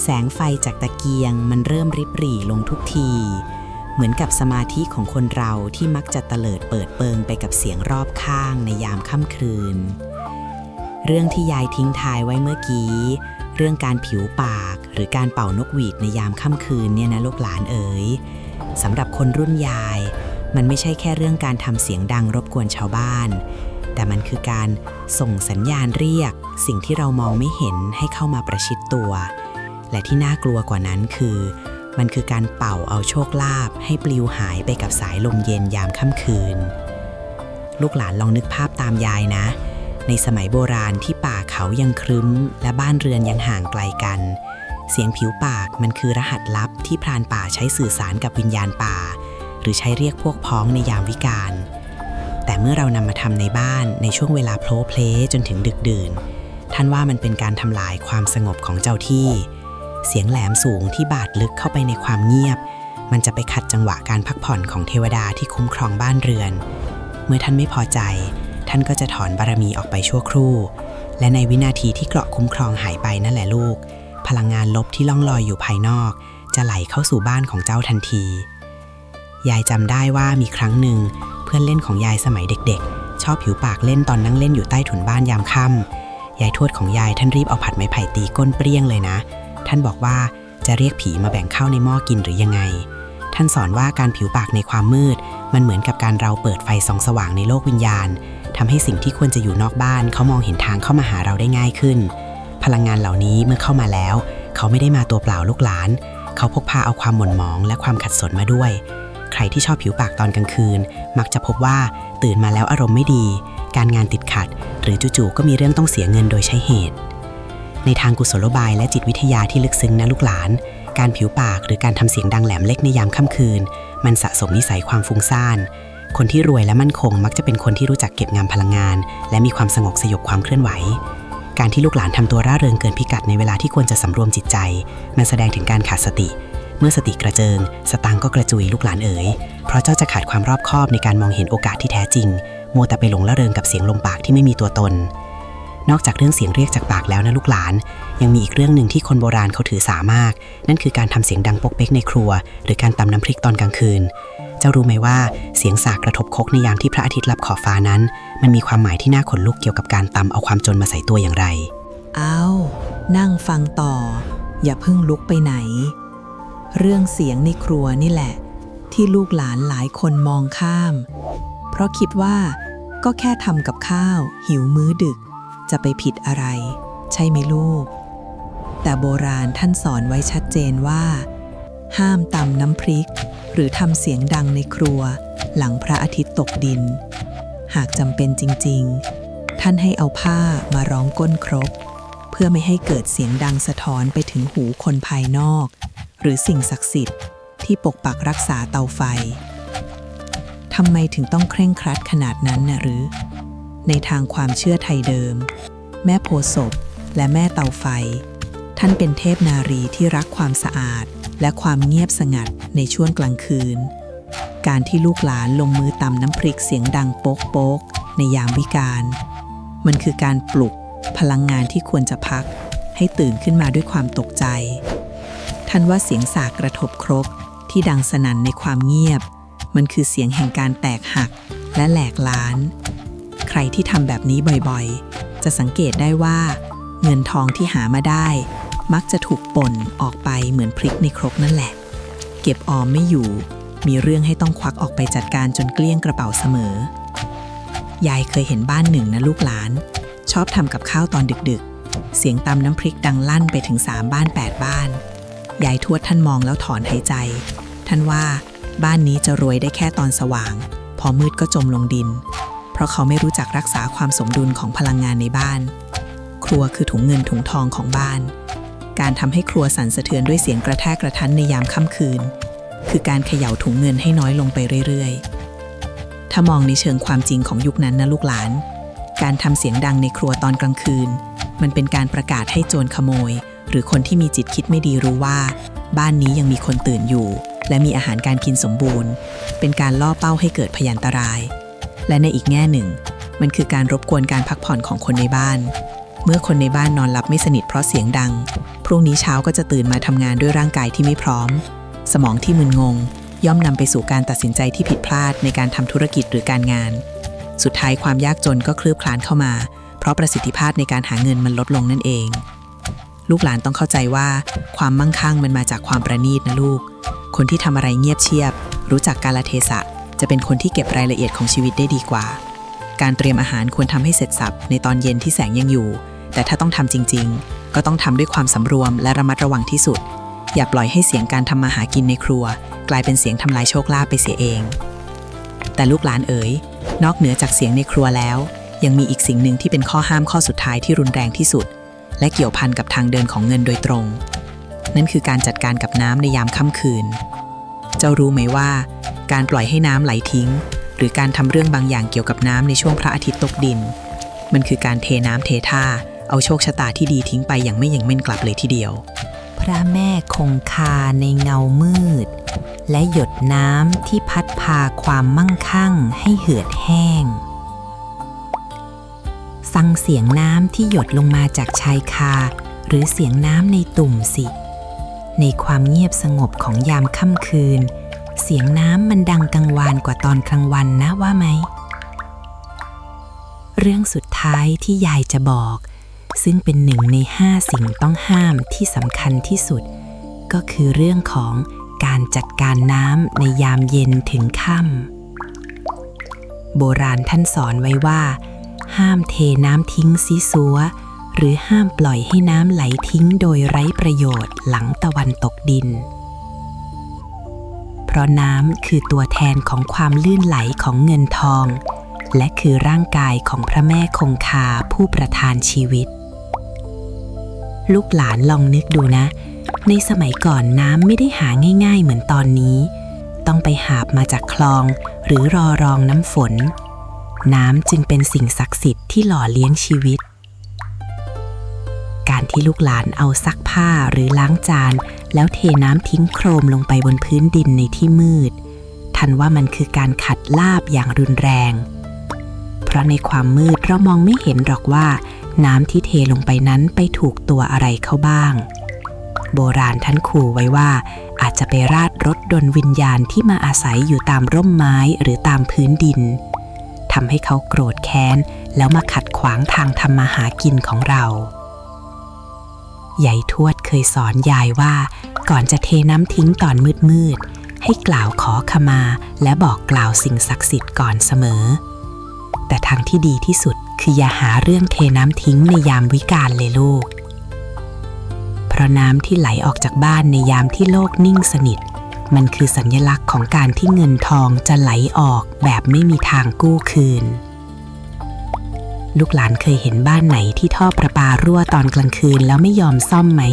แสงไฟจากตะเกียงมันเริ่มริบหรี่ลงทุกทีเหมือนกับสมาธิของคนเราที่มักจะเตลิดเปิดเปิงไปกับเสียงรอบข้างในยามค่ำคืนเรื่องที่ยายทิ้งท้ายไว้เมื่อกี้เรื่องการผิวปากหรือการเป่านกหวีดในยามค่ำคืนเนี่ยนะลูกหลานเอ๋ยสำหรับคนรุ่นยายมันไม่ใช่แค่เรื่องการทำเสียงดังรบกวนชาวบ้านแต่มันคือการส่งสัญญาณเรียกสิ่งที่เรามองไม่เห็นให้เข้ามาประชิดตัวและที่น่ากลัวกว่านั้นคือมันคือการเป่าเอาโชคลาภให้ปลิวหายไปกับสายลมเย็นยามค่ำคืนลูกหลานลองนึกภาพตามยายนะในสมัยโบราณที่ป่าเขายังครึ้มและบ้านเรือนยังห่างไกลกันเสียงผิวปากมันคือรหัสลับที่พรานป่าใช้สื่อสารกับวิญญาณป่าหรือใช้เรียกพวกพ้องในยามวิกาลแต่เมื่อเรานำมาทำในบ้านในช่วงเวลาโพลเพลจนถึงดึกดื่นท่านว่ามันเป็นการทำลายความสงบของเจ้าที่เสียงแหลมสูงที่บาดลึกเข้าไปในความเงียบมันจะไปขัดจังหวะการพักผ่อนของเทวดาที่คุ้มครองบ้านเรือนเมื่อท่านไม่พอใจท่านก็จะถอนบารมีออกไปชั่วครู่และในวินาทีที่เกราะคุ้มครองหายไปนั่นแหละลูกพลังงานลบที่ล่องลอยอยู่ภายนอกจะไหลเข้าสู่บ้านของเจ้าทันทียายจำได้ว่ามีครั้งหนึ่งเพื่อนเล่นของยายสมัยเด็กๆชอบผิวปากเล่นตอนนั่งเล่นอยู่ใต้ถุนบ้านยามค่ำยายทวดของยายท่านรีบเอาผัดไม้ไผ่ตีก้นเปรี้ยงเลยนะท่านบอกว่าจ จะเรียกผีมาแบ่งข้าวในหม้อกินหรือยังไงท่านสอนว่าการผิวปากในความมืดมันเหมือนกับการเราเปิดไฟส่องสว่างในโลกวิญญาณทำให้สิ่งที่ควรจะอยู่นอกบ้านเขามองเห็นทางเข้ามาหาเราได้ง่ายขึ้นพลังงานเหล่านี้เมื่อเข้ามาแล้วเขาไม่ได้มาตัวเปล่าลูกหลานเขาพกพาเอาความหม่นหมองและความขัดสนมาด้วยใครที่ชอบผิวปากตอนกลางคืนมักจะพบว่าตื่นมาแล้วอารมณ์ไม่ดีการงานติดขัดหรือจู่ๆก็มีเรื่องต้องเสียเงินโดยใช้เหตุในทางกุศโลบายและจิตวิทยาที่ลึกซึ้งนะลูกหลานการผิวปากหรือการทำเสียงดังแหลมเล็กในยามค่ำคืนมันสะสมนิสัยความฟุ้งซ่านคนที่รวยและมั่นคงมักจะเป็นคนที่รู้จักเก็บงำพลังงานและมีความสงบสยบความเคลื่อนไหวการที่ลูกหลานทำตัวร่าเริงเกินพิกัดในเวลาที่ควรจะสำรวมจิตใจมันแสดงถึงการขาดสติเมื่อสติกระเจิงสตางค์ก็กระจุยลูกหลานเอ๋ยเพราะเจ้าจะขาดความรอบคอบในการมองเห็นโอกาสที่แท้จริงมัวแต่ไปหลงละเริงกับเสียงลมปากที่ไม่มีตัวตนนอกจากเรื่องเสียงเรียกจากปากแล้วนะลูกหลานยังมีอีกเรื่องหนึ่งที่คนโบราณเขาถือสามากนั่นคือการทำเสียงดังปกเป๊กในครัวหรือการตำน้ำพริกตอนกลางคืนเจ้ารู้ไหมว่าเสียงสากกระทบครกในยามที่พระอาทิตย์ลับขอบฟ้านั้นมันมีความหมายที่น่าขนลุกเกี่ยวกับการตำเอาความจนมาใส่ตัวอย่างไรเอานั่งฟังต่ออย่าเพิ่งลุกไปไหนเรื่องเสียงในครัวนี่แหละที่ลูกหลานหลายคนมองข้ามเพราะคิดว่าก็แค่ทำกับข้าวหิวมื้อดึกจะไปผิดอะไรใช่ไหมลูกแต่โบราณท่านสอนไว้ชัดเจนว่าห้ามตำน้ำพริกหรือทำเสียงดังในครัวหลังพระอาทิตย์ตกดินหากจำเป็นจริงๆท่านให้เอาผ้ามารองก้นครกเพื่อไม่ให้เกิดเสียงดังสะท้อนไปถึงหูคนภายนอกหรือสิ่งศักดิ์สิทธิ์ที่ปกปักรักษาเตาไฟทำไมถึงต้องเคร่งครัดขนาดนั้นน่ะหรือในทางความเชื่อไทยเดิมแม่โพธิ์ศพและแม่เตาไฟท่านเป็นเทพนารีที่รักความสะอาดและความเงียบสงัดในช่วงกลางคืนการที่ลูกหลานลงมือตำน้ำพริกเสียงดังโป๊กโป๊กในยามวิกาลมันคือการปลุกพลังงานที่ควรจะพักให้ตื่นขึ้นมาด้วยความตกใจท่านว่าเสียงสากกระทบครกที่ดังสนั่นในความเงียบมันคือเสียงแห่งการแตกหักและแหลกล้านใครที่ทำแบบนี้บ่อยๆจะสังเกตได้ว่าเงินทองที่หามาได้มักจะถูกป่นออกไปเหมือนพริกในครกนั่นแหละเก็บออมไม่อยู่มีเรื่องให้ต้องควักออกไปจัดการจนเกลี้ยงกระเป๋าเสมอยายเคยเห็นบ้านหนึ่งนะลูกหลานชอบทำกับข้าวตอนดึกๆเสียงตำน้ำพริกดังลั่นไปถึง3 บ้าน 8 บ้านยายทวดท่านมองแล้วถอนหายใจท่านว่าบ้านนี้จะรวยได้แค่ตอนสว่างพอมืดก็จมลงดินเพราะเขาไม่รู้จักรักษาความสมดุลของพลังงานในบ้านครัวคือถุงเงินถุงทองของบ้านการทำให้ครัวสั่นสะเทือนด้วยเสียงกระแทกกระทันในยามค่ำคืนคือการเขย่าถุงเงินให้น้อยลงไปเรื่อยๆถ้ามองในเชิงความจริงของยุคนั้นนะลูกหลานการทำเสียงดังในครัวตอนกลางคืนมันเป็นการประกาศให้โจรขโมยหรือคนที่มีจิตคิดไม่ดีรู้ว่าบ้านนี้ยังมีคนตื่นอยู่และมีอาหารการกินสมบูรณ์เป็นการล่อเป้าให้เกิดพยันตรายและในอีกแง่หนึ่งมันคือการรบกวนการพักผ่อนของคนในบ้านเมื่อคนในบ้านนอนหลับไม่สนิทเพราะเสียงดังพรุ่งนี้เช้าก็จะตื่นมาทำงานด้วยร่างกายที่ไม่พร้อมสมองที่มึนงงย่อมนำไปสู่การตัดสินใจที่ผิดพลาดในการทำธุรกิจหรือการงานสุดท้ายความยากจนก็คลืบคลานเข้ามาเพราะประสิทธิภาพในการหาเงินมันลดลงนั่นเองลูกหลานต้องเข้าใจว่าความมั่งคั่งมันมาจากความประณีตนะลูกคนที่ทำอะไรเงียบเชียบรู้จักกาลเทศะจะเป็นคนที่เก็บรายละเอียดของชีวิตได้ดีกว่าการเตรียมอาหารควรทำให้เสร็จสรรพในตอนเย็นที่แสงยังอยู่แต่ถ้าต้องทำจริงๆก็ต้องทำด้วยความสำรวมและระมัดระวังที่สุดอย่าปล่อยให้เสียงการทำมาหากินในครัวกลายเป็นเสียงทำลายโชคลาภไปเสียเองแต่ลูกหลานเอ๋ยนอกเหนือจากเสียงในครัวแล้วยังมีอีกสิ่งหนึ่งที่เป็นข้อห้ามข้อสุดท้ายที่รุนแรงที่สุดและเกี่ยวพันกับทางเดินของเงินโดยตรงนั่นคือการจัดการกับน้ำในยามค่ำคืนเจ้ารู้ไหมว่าการปล่อยให้น้ำไหลทิ้งหรือการทำเรื่องบางอย่างเกี่ยวกับน้ำในช่วงพระอาทิตย์ตกดินมันคือการเทน้ำเทท่าเอาโชคชะตาที่ดีทิ้งไปอย่างไม่ยั้งเม่นกลับเลยทีเดียวพระแม่คงคาในเงามืดและหยดน้ำที่พัดพาความมั่งคั่งให้เหือดแห้งฟังเสียงน้ำที่หยดลงมาจากชายคาหรือเสียงน้ำในตุ่มสิในความเงียบสงบของยามค่ำคืนเสียงน้ำมันดังกังวานกว่าตอนกลางวันนะว่าไหมเรื่องสุดท้ายที่ยายจะบอกซึ่งเป็น1 ใน 5สิ่งต้องห้ามที่สำคัญที่สุด ก็คือเรื่องของการจัดการน้ำในยามเย็นถึงค่ำโบราณท่านสอนไว้ว่าห้ามเทน้ำทิ้งซีซัวหรือห้ามปล่อยให้น้ำไหลทิ้งโดยไร้ประโยชน์หลังตะวันตกดินเพราะน้ำคือตัวแทนของความลื่นไหลของเงินทองและคือร่างกายของพระแม่คงคาผู้ประทานชีวิตลูกหลานลองนึกดูนะในสมัยก่อนน้ำไม่ได้หาง่ายๆเหมือนตอนนี้ต้องไปหาบมาจากคลองหรือรองน้ำฝนน้ำจึงเป็นสิ่งศักดิ์สิทธิ์ที่หล่อเลี้ยงชีวิตการที่ลูกหลานเอาซักผ้าหรือล้างจานแล้วเทน้ำทิ้งโครมลงไปบนพื้นดินในที่มืดท่านว่ามันคือการขัดลาบอย่างรุนแรงเพราะในความมืดเรามองไม่เห็นหรอกว่าน้ำที่เทลงไปนั้นไปถูกตัวอะไรเข้าบ้างโบราณท่านขู่ไว้ว่าอาจจะไปราดรถดลวิญญาณที่มาอาศัยอยู่ตามร่มไม้หรือตามพื้นดินทำให้เขาโกรธแค้นแล้วมาขัดขวางทางทำมาหากินของเรายายทวดเคยสอนยายว่าก่อนจะเทน้ำทิ้งตอนมืดให้กล่าวขอขมาและบอกกล่าวสิ่งศักดิ์สิทธิ์ก่อนเสมอแต่ทางที่ดีที่สุดคืออย่าหาเรื่องเทน้ำทิ้งในยามวิกาลเลยลูกเพราะน้ำที่ไหลออกจากบ้านในยามที่โลกนิ่งสนิทมันคือสัญลักษณ์ของการที่เงินทองจะไหลออกแบบไม่มีทางกู้คืนลูกหลานเคยเห็นบ้านไหนที่ท่อประปารั่วตอนกลางคืนแล้วไม่ยอมซ่อมไหม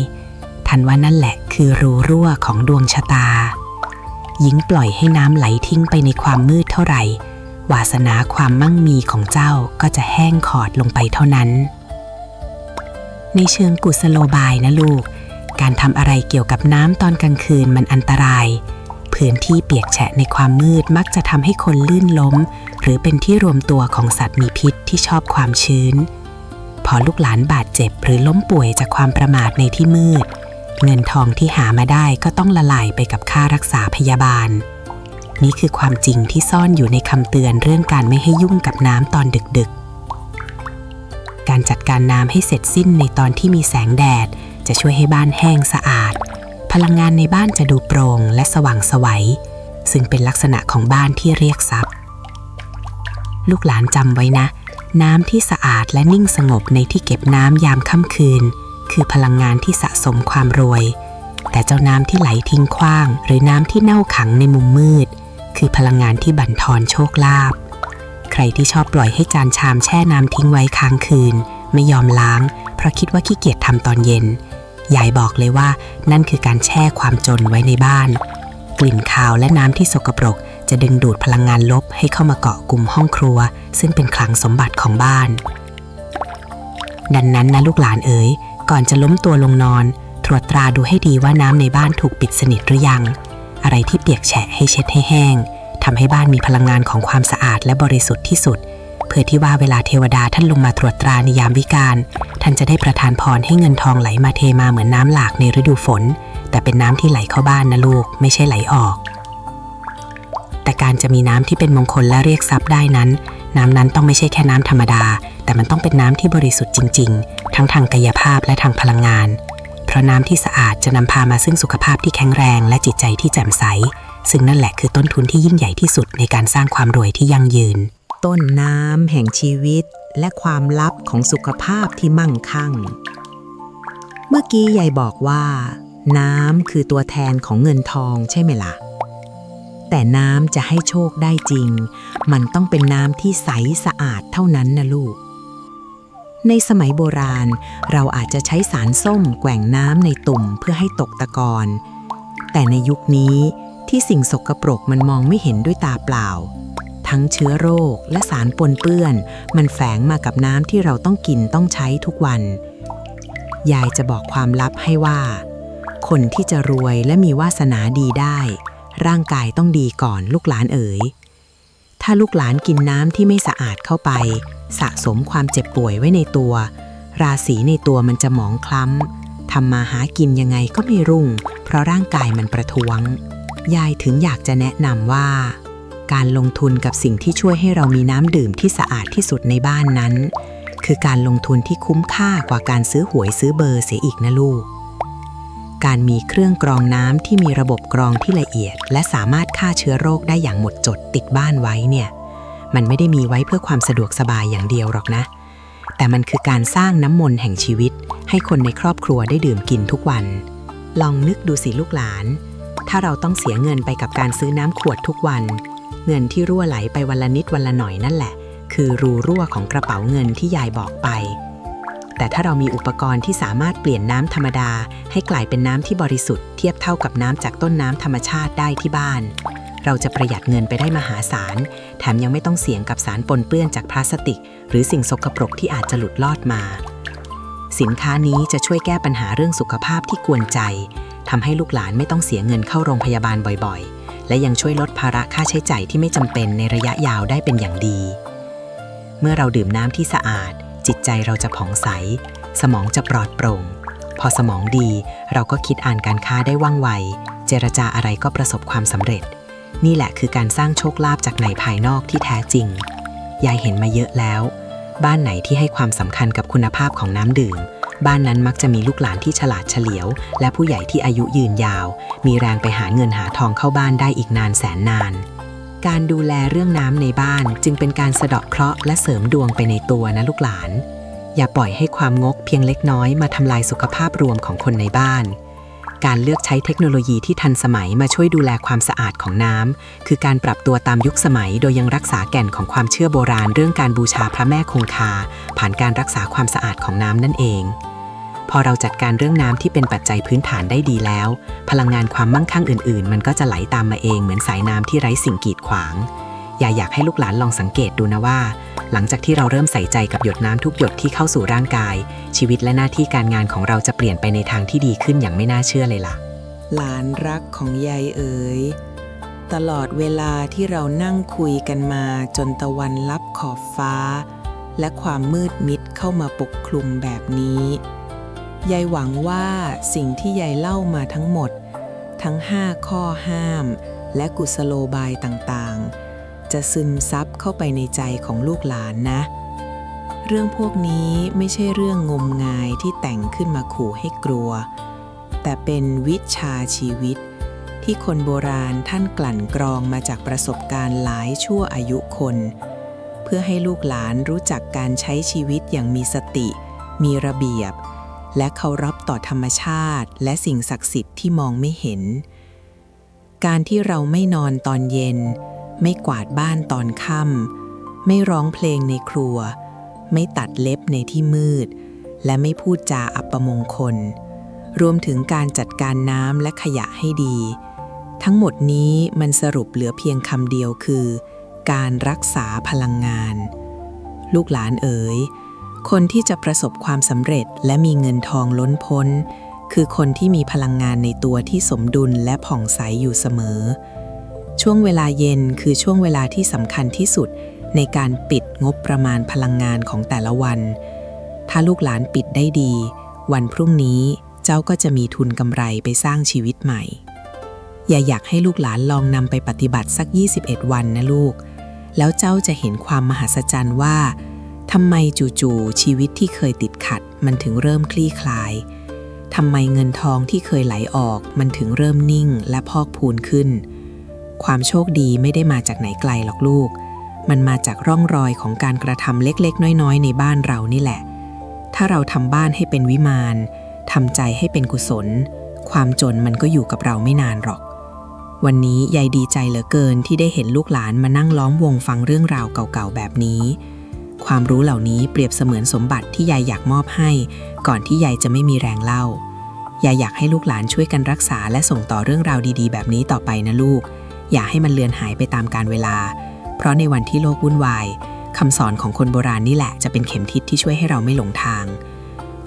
ท่านว่านั่นแหละคือรูรั่วของดวงชะตายิ่งปล่อยให้น้ำไหลทิ้งไปในความมืดเท่าไหร่วาสนาความมั่งมีของเจ้าก็จะแห้งขอดลงไปเท่านั้นในเชิงกุศโลบายนะลูกการทำอะไรเกี่ยวกับน้ำตอนกลางคืนมันอันตรายพื้นที่เปียกแฉะในความมืดมักจะทำให้คนลื่นล้มหรือเป็นที่รวมตัวของสัตว์มีพิษที่ชอบความชื้นพอลูกหลานบาดเจ็บหรือล้มป่วยจากความประมาทในที่มืดเงินทองที่หามาได้ก็ต้องละลายไปกับค่ารักษาพยาบาลนี่คือความจริงที่ซ่อนอยู่ในคำเตือนเรื่องการไม่ให้ยุ่งกับน้ำตอนดึกๆการจัดการน้ำให้เสร็จสิ้นในตอนที่มีแสงแดดจะช่วยให้บ้านแห้งสะอาดพลังงานในบ้านจะดูโปร่งและสว่างไสวซึ่งเป็นลักษณะของบ้านที่เรียกทรัพย์ลูกหลานจำไว้นะน้ำที่สะอาดและนิ่งสงบในที่เก็บน้ำยามค่ำคืนคือพลังงานที่สะสมความรวยแต่เจ้าน้ำที่ไหลทิ้งขว้างหรือน้ำที่เน่าขังในมุมมืดคือพลังงานที่บั่นทอนโชคลาภใครที่ชอบปล่อยให้จานชามแช่น้ำทิ้งไว้ค้างคืนไม่ยอมล้างเพราะคิดว่าขี้เกียจทำตอนเย็นยายบอกเลยว่านั่นคือการแช่ความจนไว้ในบ้านกลิ่นคาวและน้ำที่สกปรกจะดึงดูดพลังงานลบให้เข้ามาเกาะกลุ่มห้องครัวซึ่งเป็นคลังสมบัติของบ้านดังนั้นนะลูกหลานเอ๋ยก่อนจะล้มตัวลงนอนตรวจตราดูให้ดีว่าน้ำในบ้านถูกปิดสนิทหรือยังอะไรที่เปียกแฉะให้เช็ดให้แห้งทำให้บ้านมีพลังงานของความสะอาดและบริสุทธิ์ที่สุดเพื่อที่ว่าเวลาเทวดาท่านลงมาตรวจตราในยามวิกาลท่านจะได้ประทานพรให้เงินทองไหลมาเทมาเหมือนน้ำหลากในฤดูฝนแต่เป็นน้ำที่ไหลเข้าบ้านนะลูกไม่ใช่ไหลออกแต่การจะมีน้ำที่เป็นมงคลและเรียกทรัพย์ได้นั้นน้ำนั้นต้องไม่ใช่แค่น้ำธรรมดาแต่มันต้องเป็นน้ำที่บริสุทธิ์จริงๆทั้งทางกายภาพและทางพลังงานเพราะน้ำที่สะอาดจะนำพามาซึ่งสุขภาพที่แข็งแรงและจิตใจที่แจ่มใสซึ่งนั่นแหละคือต้นทุนที่ยิ่งใหญ่ที่สุดในการสร้างความรวยที่ยั่งยืนต้นน้ำแห่งชีวิตและความลับของสุขภาพที่มั่งคั่งเมื่อกี้ยายบอกว่าน้ำคือตัวแทนของเงินทองใช่ไหมล่ะแต่น้ำจะให้โชคได้จริงมันต้องเป็นน้ำที่ใสสะอาดเท่านั้นนะลูกในสมัยโบราณเราอาจจะใช้สารส้มแกว่งน้ำในตุ่มเพื่อให้ตกตะกอนแต่ในยุคนี้ที่สิ่งสกปรกมันมองไม่เห็นด้วยตาเปล่าทั้งเชื้อโรคและสารปนเปื้อนมันแฝงมากับน้ำที่เราต้องกินต้องใช้ทุกวันยายจะบอกความลับให้ว่าคนที่จะรวยและมีวาสนาดีได้ร่างกายต้องดีก่อนลูกหลานเอ๋ยถ้าลูกหลานกินน้ำที่ไม่สะอาดเข้าไปสะสมความเจ็บป่วยไว้ในตัวราศีในตัวมันจะหมองคล้ำทำมาหากินยังไงก็ไม่รุ่งเพราะร่างกายมันประท้วงยายถึงอยากจะแนะนำว่าการลงทุนกับสิ่งที่ช่วยให้เรามีน้ำดื่มที่สะอาดที่สุดในบ้านนั้นคือการลงทุนที่คุ้มค่ากว่าการซื้อหวยซื้อเบอร์เสียอีกนะลูก การมีเครื่องกรองน้ำที่มีระบบกรองที่ละเอียดและสามารถฆ่าเชื้อโรคได้อย่างหมดจดติดบ้านไว้เนี่ยมันไม่ได้มีไว้เพื่อความสะดวกสบายอย่างเดียวหรอกนะแต่มันคือการสร้างน้ำมนต์แห่งชีวิตให้คนในครอบครัวได้ดื่มกินทุกวันลองนึกดูสิลูกหลานถ้าเราต้องเสียเงินไปกับการซื้อน้ำขวดทุกวันเงินที่รั่วไหลไปวันละนิดวันละหน่อยนั่นแหละคือรูรั่วของกระเป๋าเงินที่ยายบอกไปแต่ถ้าเรามีอุปกรณ์ที่สามารถเปลี่ยนน้ำธรรมดาให้กลายเป็นน้ำที่บริสุทธิ์เทียบเท่ากับน้ำจากต้นน้ำธรรมชาติได้ที่บ้านเราจะประหยัดเงินไปได้มหาศาลแถมยังไม่ต้องเสี่ยงกับสารปนเปื้อนจากพลาสติกหรือสิ่งสกปรกที่อาจจะหลุดลอดมาสินค้านี้จะช่วยแก้ปัญหาเรื่องสุขภาพที่กวนใจทำให้ลูกหลานไม่ต้องเสียเงินเข้าโรงพยาบาลบ่อยๆและยังช่วยลดภาระค่าใช้จ่ายที่ไม่จำเป็นในระยะยาวได้เป็นอย่างดีเมื่อเราดื่มน้ำที่สะอาดจิตใจเราจะผ่องใสสมองจะปลอดโปร่งพอสมองดีเราก็คิดอ่านการค้าได้ว่องไวเจรจาอะไรก็ประสบความสำเร็จนี่แหละคือการสร้างโชคลาภจากในภายนอกที่แท้จริงยายเห็นมาเยอะแล้วบ้านไหนที่ให้ความสำคัญกับคุณภาพของน้ำดื่มบ้านนั้นมักจะมีลูกหลานที่ฉลาดเฉลียวและผู้ใหญ่ที่อายุยืนยาวมีแรงไปหาเงินหาทองเข้าบ้านได้อีกนานแสนนานการดูแลเรื่องน้ำในบ้านจึงเป็นการสะเดาะเคราะห์และเสริมดวงไปในตัวนะลูกหลานอย่าปล่อยให้ความงกเพียงเล็กน้อยมาทำลายสุขภาพรวมของคนในบ้านการเลือกใช้เทคโนโลยีที่ทันสมัยมาช่วยดูแลความสะอาดของน้ำคือการปรับตัวตามยุคสมัยโดยยังรักษาแก่นของความเชื่อโบราณเรื่องการบูชาพระแม่คงคาผ่านการรักษาความสะอาดของน้ำนั่นเองพอเราจัดการเรื่องน้ำที่เป็นปัจจัยพื้นฐานได้ดีแล้วพลังงานความมั่งคั่งอื่นๆมันก็จะไหลตามมาเองเหมือนสายน้ำที่ไร้สิ่งกีดขวางอยากให้ลูกหลานลองสังเกตดูนะว่าหลังจากที่เราเริ่มใส่ใจกับหยดน้ำทุกหยดที่เข้าสู่ร่างกายชีวิตและหน้าที่การงานของเราจะเปลี่ยนไปในทางที่ดีขึ้นอย่างไม่น่าเชื่อเลยล่ะหลานรักของยายเอ๋ยตลอดเวลาที่เรานั่งคุยกันมาจนตะวันลับขอบฟ้าและความมืดมิดเข้ามาปกคลุมแบบนี้ยายหวังว่าสิ่งที่ยายเล่ามาทั้งหมดทั้ง5ข้อห้ามและกุศโลบายต่างๆจะซึมซับเข้าไปในใจของลูกหลานนะเรื่องพวกนี้ไม่ใช่เรื่องงมงายที่แต่งขึ้นมาขู่ให้กลัวแต่เป็นวิชาชีวิตที่คนโบราณท่านกลั่นกรองมาจากประสบการณ์หลายชั่วอายุคนเพื่อให้ลูกหลานรู้จักการใช้ชีวิตอย่างมีสติมีระเบียบและเคารพต่อธรรมชาติและสิ่งศักดิ์สิทธิ์ที่มองไม่เห็นการที่เราไม่นอนตอนเย็นไม่กวาดบ้านตอนค่ำไม่ร้องเพลงในครัวไม่ตัดเล็บในที่มืดและไม่พูดจาอัปมงคลรวมถึงการจัดการน้ำและขยะให้ดีทั้งหมดนี้มันสรุปเหลือเพียงคำเดียวคือการรักษาพลังงานลูกหลานเอ๋ยคนที่จะประสบความสำเร็จและมีเงินทองล้นพ้นคือคนที่มีพลังงานในตัวที่สมดุลและผ่องใสอยู่เสมอช่วงเวลาเย็นคือช่วงเวลาที่สำคัญที่สุดในการปิดงบประมาณพลังงานของแต่ละวันถ้าลูกหลานปิดได้ดีวันพรุ่งนี้เจ้าก็จะมีทุนกำไรไปสร้างชีวิตใหม่อยากให้ลูกหลานลองนำไปปฏิบัติสัก21วันนะลูกแล้วเจ้าจะเห็นความมหัศจรรย์ว่าทำไมจู่ๆชีวิตที่เคยติดขัดมันถึงเริ่มคลี่คลายทำไมเงินทองที่เคยไหลออกมันถึงเริ่มนิ่งและพอกพูนขึ้นความโชคดีไม่ได้มาจากไหนไกลหรอกลูกมันมาจากร่องรอยของการกระทำเล็กๆน้อยๆในบ้านเรานี่แหละถ้าเราทำบ้านให้เป็นวิมานทำใจให้เป็นกุศลความจนมันก็อยู่กับเราไม่นานหรอกวันนี้ยายดีใจเหลือเกินที่ได้เห็นลูกหลานมานั่งล้อมวงฟังเรื่องราวเก่าๆแบบนี้ความรู้เหล่านี้เปรียบเสมือนสมบัติที่ยายอยากมอบให้ก่อนที่ยายจะไม่มีแรงเล่ายายอยากให้ลูกหลานช่วยกันรักษาและส่งต่อเรื่องราวดีๆแบบนี้ต่อไปนะลูกอย่าให้มันเลือนหายไปตามกาลเวลาเพราะในวันที่โลกวุ่นวายคำสอนของคนโบราณนี่แหละจะเป็นเข็มทิศที่ช่วยให้เราไม่หลงทาง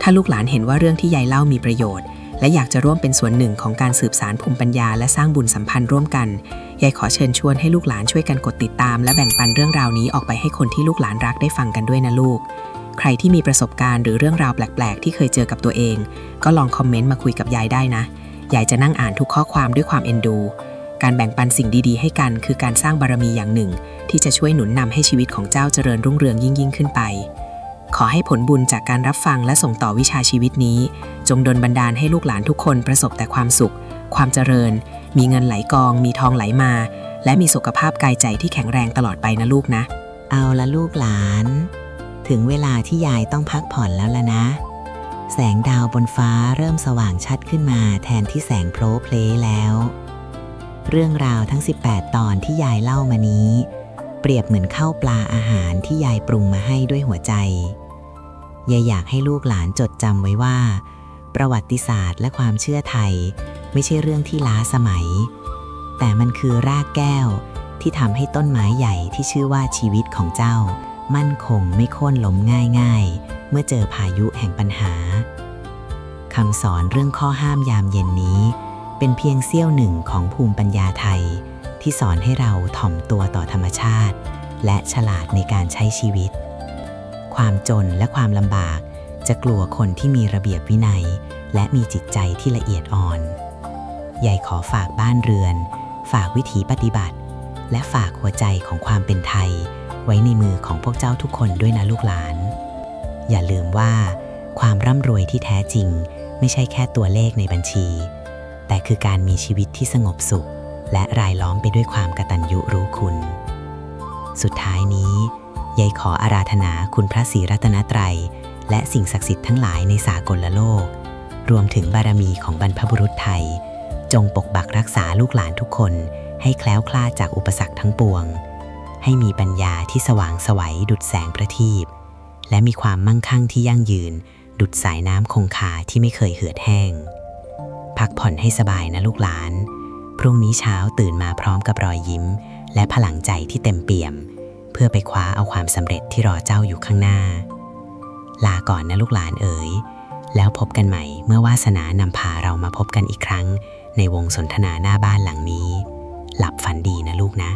ถ้าลูกหลานเห็นว่าเรื่องที่ยายเล่ามีประโยชน์และอยากจะร่วมเป็นส่วนหนึ่งของการสืบสานภูมิปัญญาและสร้างบุญสัมพันธ์ร่วมกันยายขอเชิญชวนให้ลูกหลานช่วยกันกดติดตามและแบ่งปันเรื่องราวนี้ออกไปให้คนที่ลูกหลานรักได้ฟังกันด้วยนะลูกใครที่มีประสบการณ์หรือเรื่องราวแปลกๆที่เคยเจอกับตัวเองก็ลองคอมเมนต์มาคุยกับยายได้นะยายจะนั่งอ่านทุกข้อความด้วยความเอ็นดูการแบ่งปันสิ่งดีๆให้กันคือการสร้างบารมีอย่างหนึ่งที่จะช่วยหนุนนำให้ชีวิตของเจ้าเจริญรุ่งเรืองยิ่งขึ้นไป ขอให้ผลบุญจากการรับฟังและส่งต่อวิชาชีวิตนี้ จงดลบันดาลให้ลูกหลานทุกคนประสบแต่ความสุข ความเจริญ มีเงินไหลกอง มีทองไหลมา และมีสุขภาพกายใจที่แข็งแรงตลอดไปนะลูกนะ เอาละลูกหลาน ถึงเวลาที่ยายต้องพักผ่อนแล้วล่ะนะ แสงดาวบนฟ้าเริ่มสว่างชัดขึ้นมาแทนที่แสงโพลเพลแล้ว เรื่องราวทั้ง 18 ตอนที่ยายเล่ามานี้ เปรียบเหมือนข้าวปลาอาหารที่ยายปรุงมาให้ด้วยหัวใจยายอยากให้ลูกหลานจดจำไว้ว่า ประวัติศาสตร์และความเชื่อไทยไม่ใช่เรื่องที่ล้าสมัย แต่มันคือรากแก้วที่ทำให้ต้นไม้ใหญ่ที่ชื่อว่าชีวิตของเจ้ามั่นคงไม่โค่นล้มง่ายๆเมื่อเจอพายุแห่งปัญหาคำสอนเรื่องข้อห้ามยามเย็นนี้เป็นเพียงเสี้ยวหนึ่งของภูมิปัญญาไทยที่สอนให้เราถ่อมตัวต่อธรรมชาติและฉลาดในการใช้ชีวิตความจนและความลำบากจะกลัวคนที่มีระเบียบวินัยและมีจิตใจที่ละเอียดอ่อนยายขอฝากบ้านเรือนฝากวิถีปฏิบัติและฝากหัวใจของความเป็นไทยไว้ในมือของพวกเจ้าทุกคนด้วยนะลูกหลานอย่าลืมว่าความร่ำรวยที่แท้จริงไม่ใช่แค่ตัวเลขในบัญชีแต่คือการมีชีวิตที่สงบสุขและรายล้อมไปด้วยความกตัญญูรู้คุณสุดท้ายนี้ยายขออาราธนาคุณพระศรีรัตนตรัยและสิ่งศักดิ์สิทธิ์ทั้งหลายในสากลโลกรวมถึงบารมีของบรรพบุรุษไทยจงปกปักรักษาลูกหลานทุกคนให้แคล้วคลาดจากอุปสรรคทั้งปวงให้มีปัญญาที่สว่างไสวดุจแสงประทีปและมีความมั่งคั่งที่ยั่งยืนดุจสายน้ำคงคาที่ไม่เคยเหือดแห้งพักผ่อนให้สบายนะลูกหลานพรุ่งนี้เช้าตื่นมาพร้อมกับรอยยิ้มและพลังใจที่เต็มเปี่ยมเพื่อไปคว้าเอาความสำเร็จที่รอเจ้าอยู่ข้างหน้าลาก่อนนะลูกหลานเอ๋ยแล้วพบกันใหม่เมื่อวาสนานำพาเรามาพบกันอีกครั้งในวงสนทนาหน้าบ้านหลังนี้หลับฝันดีนะลูกนะ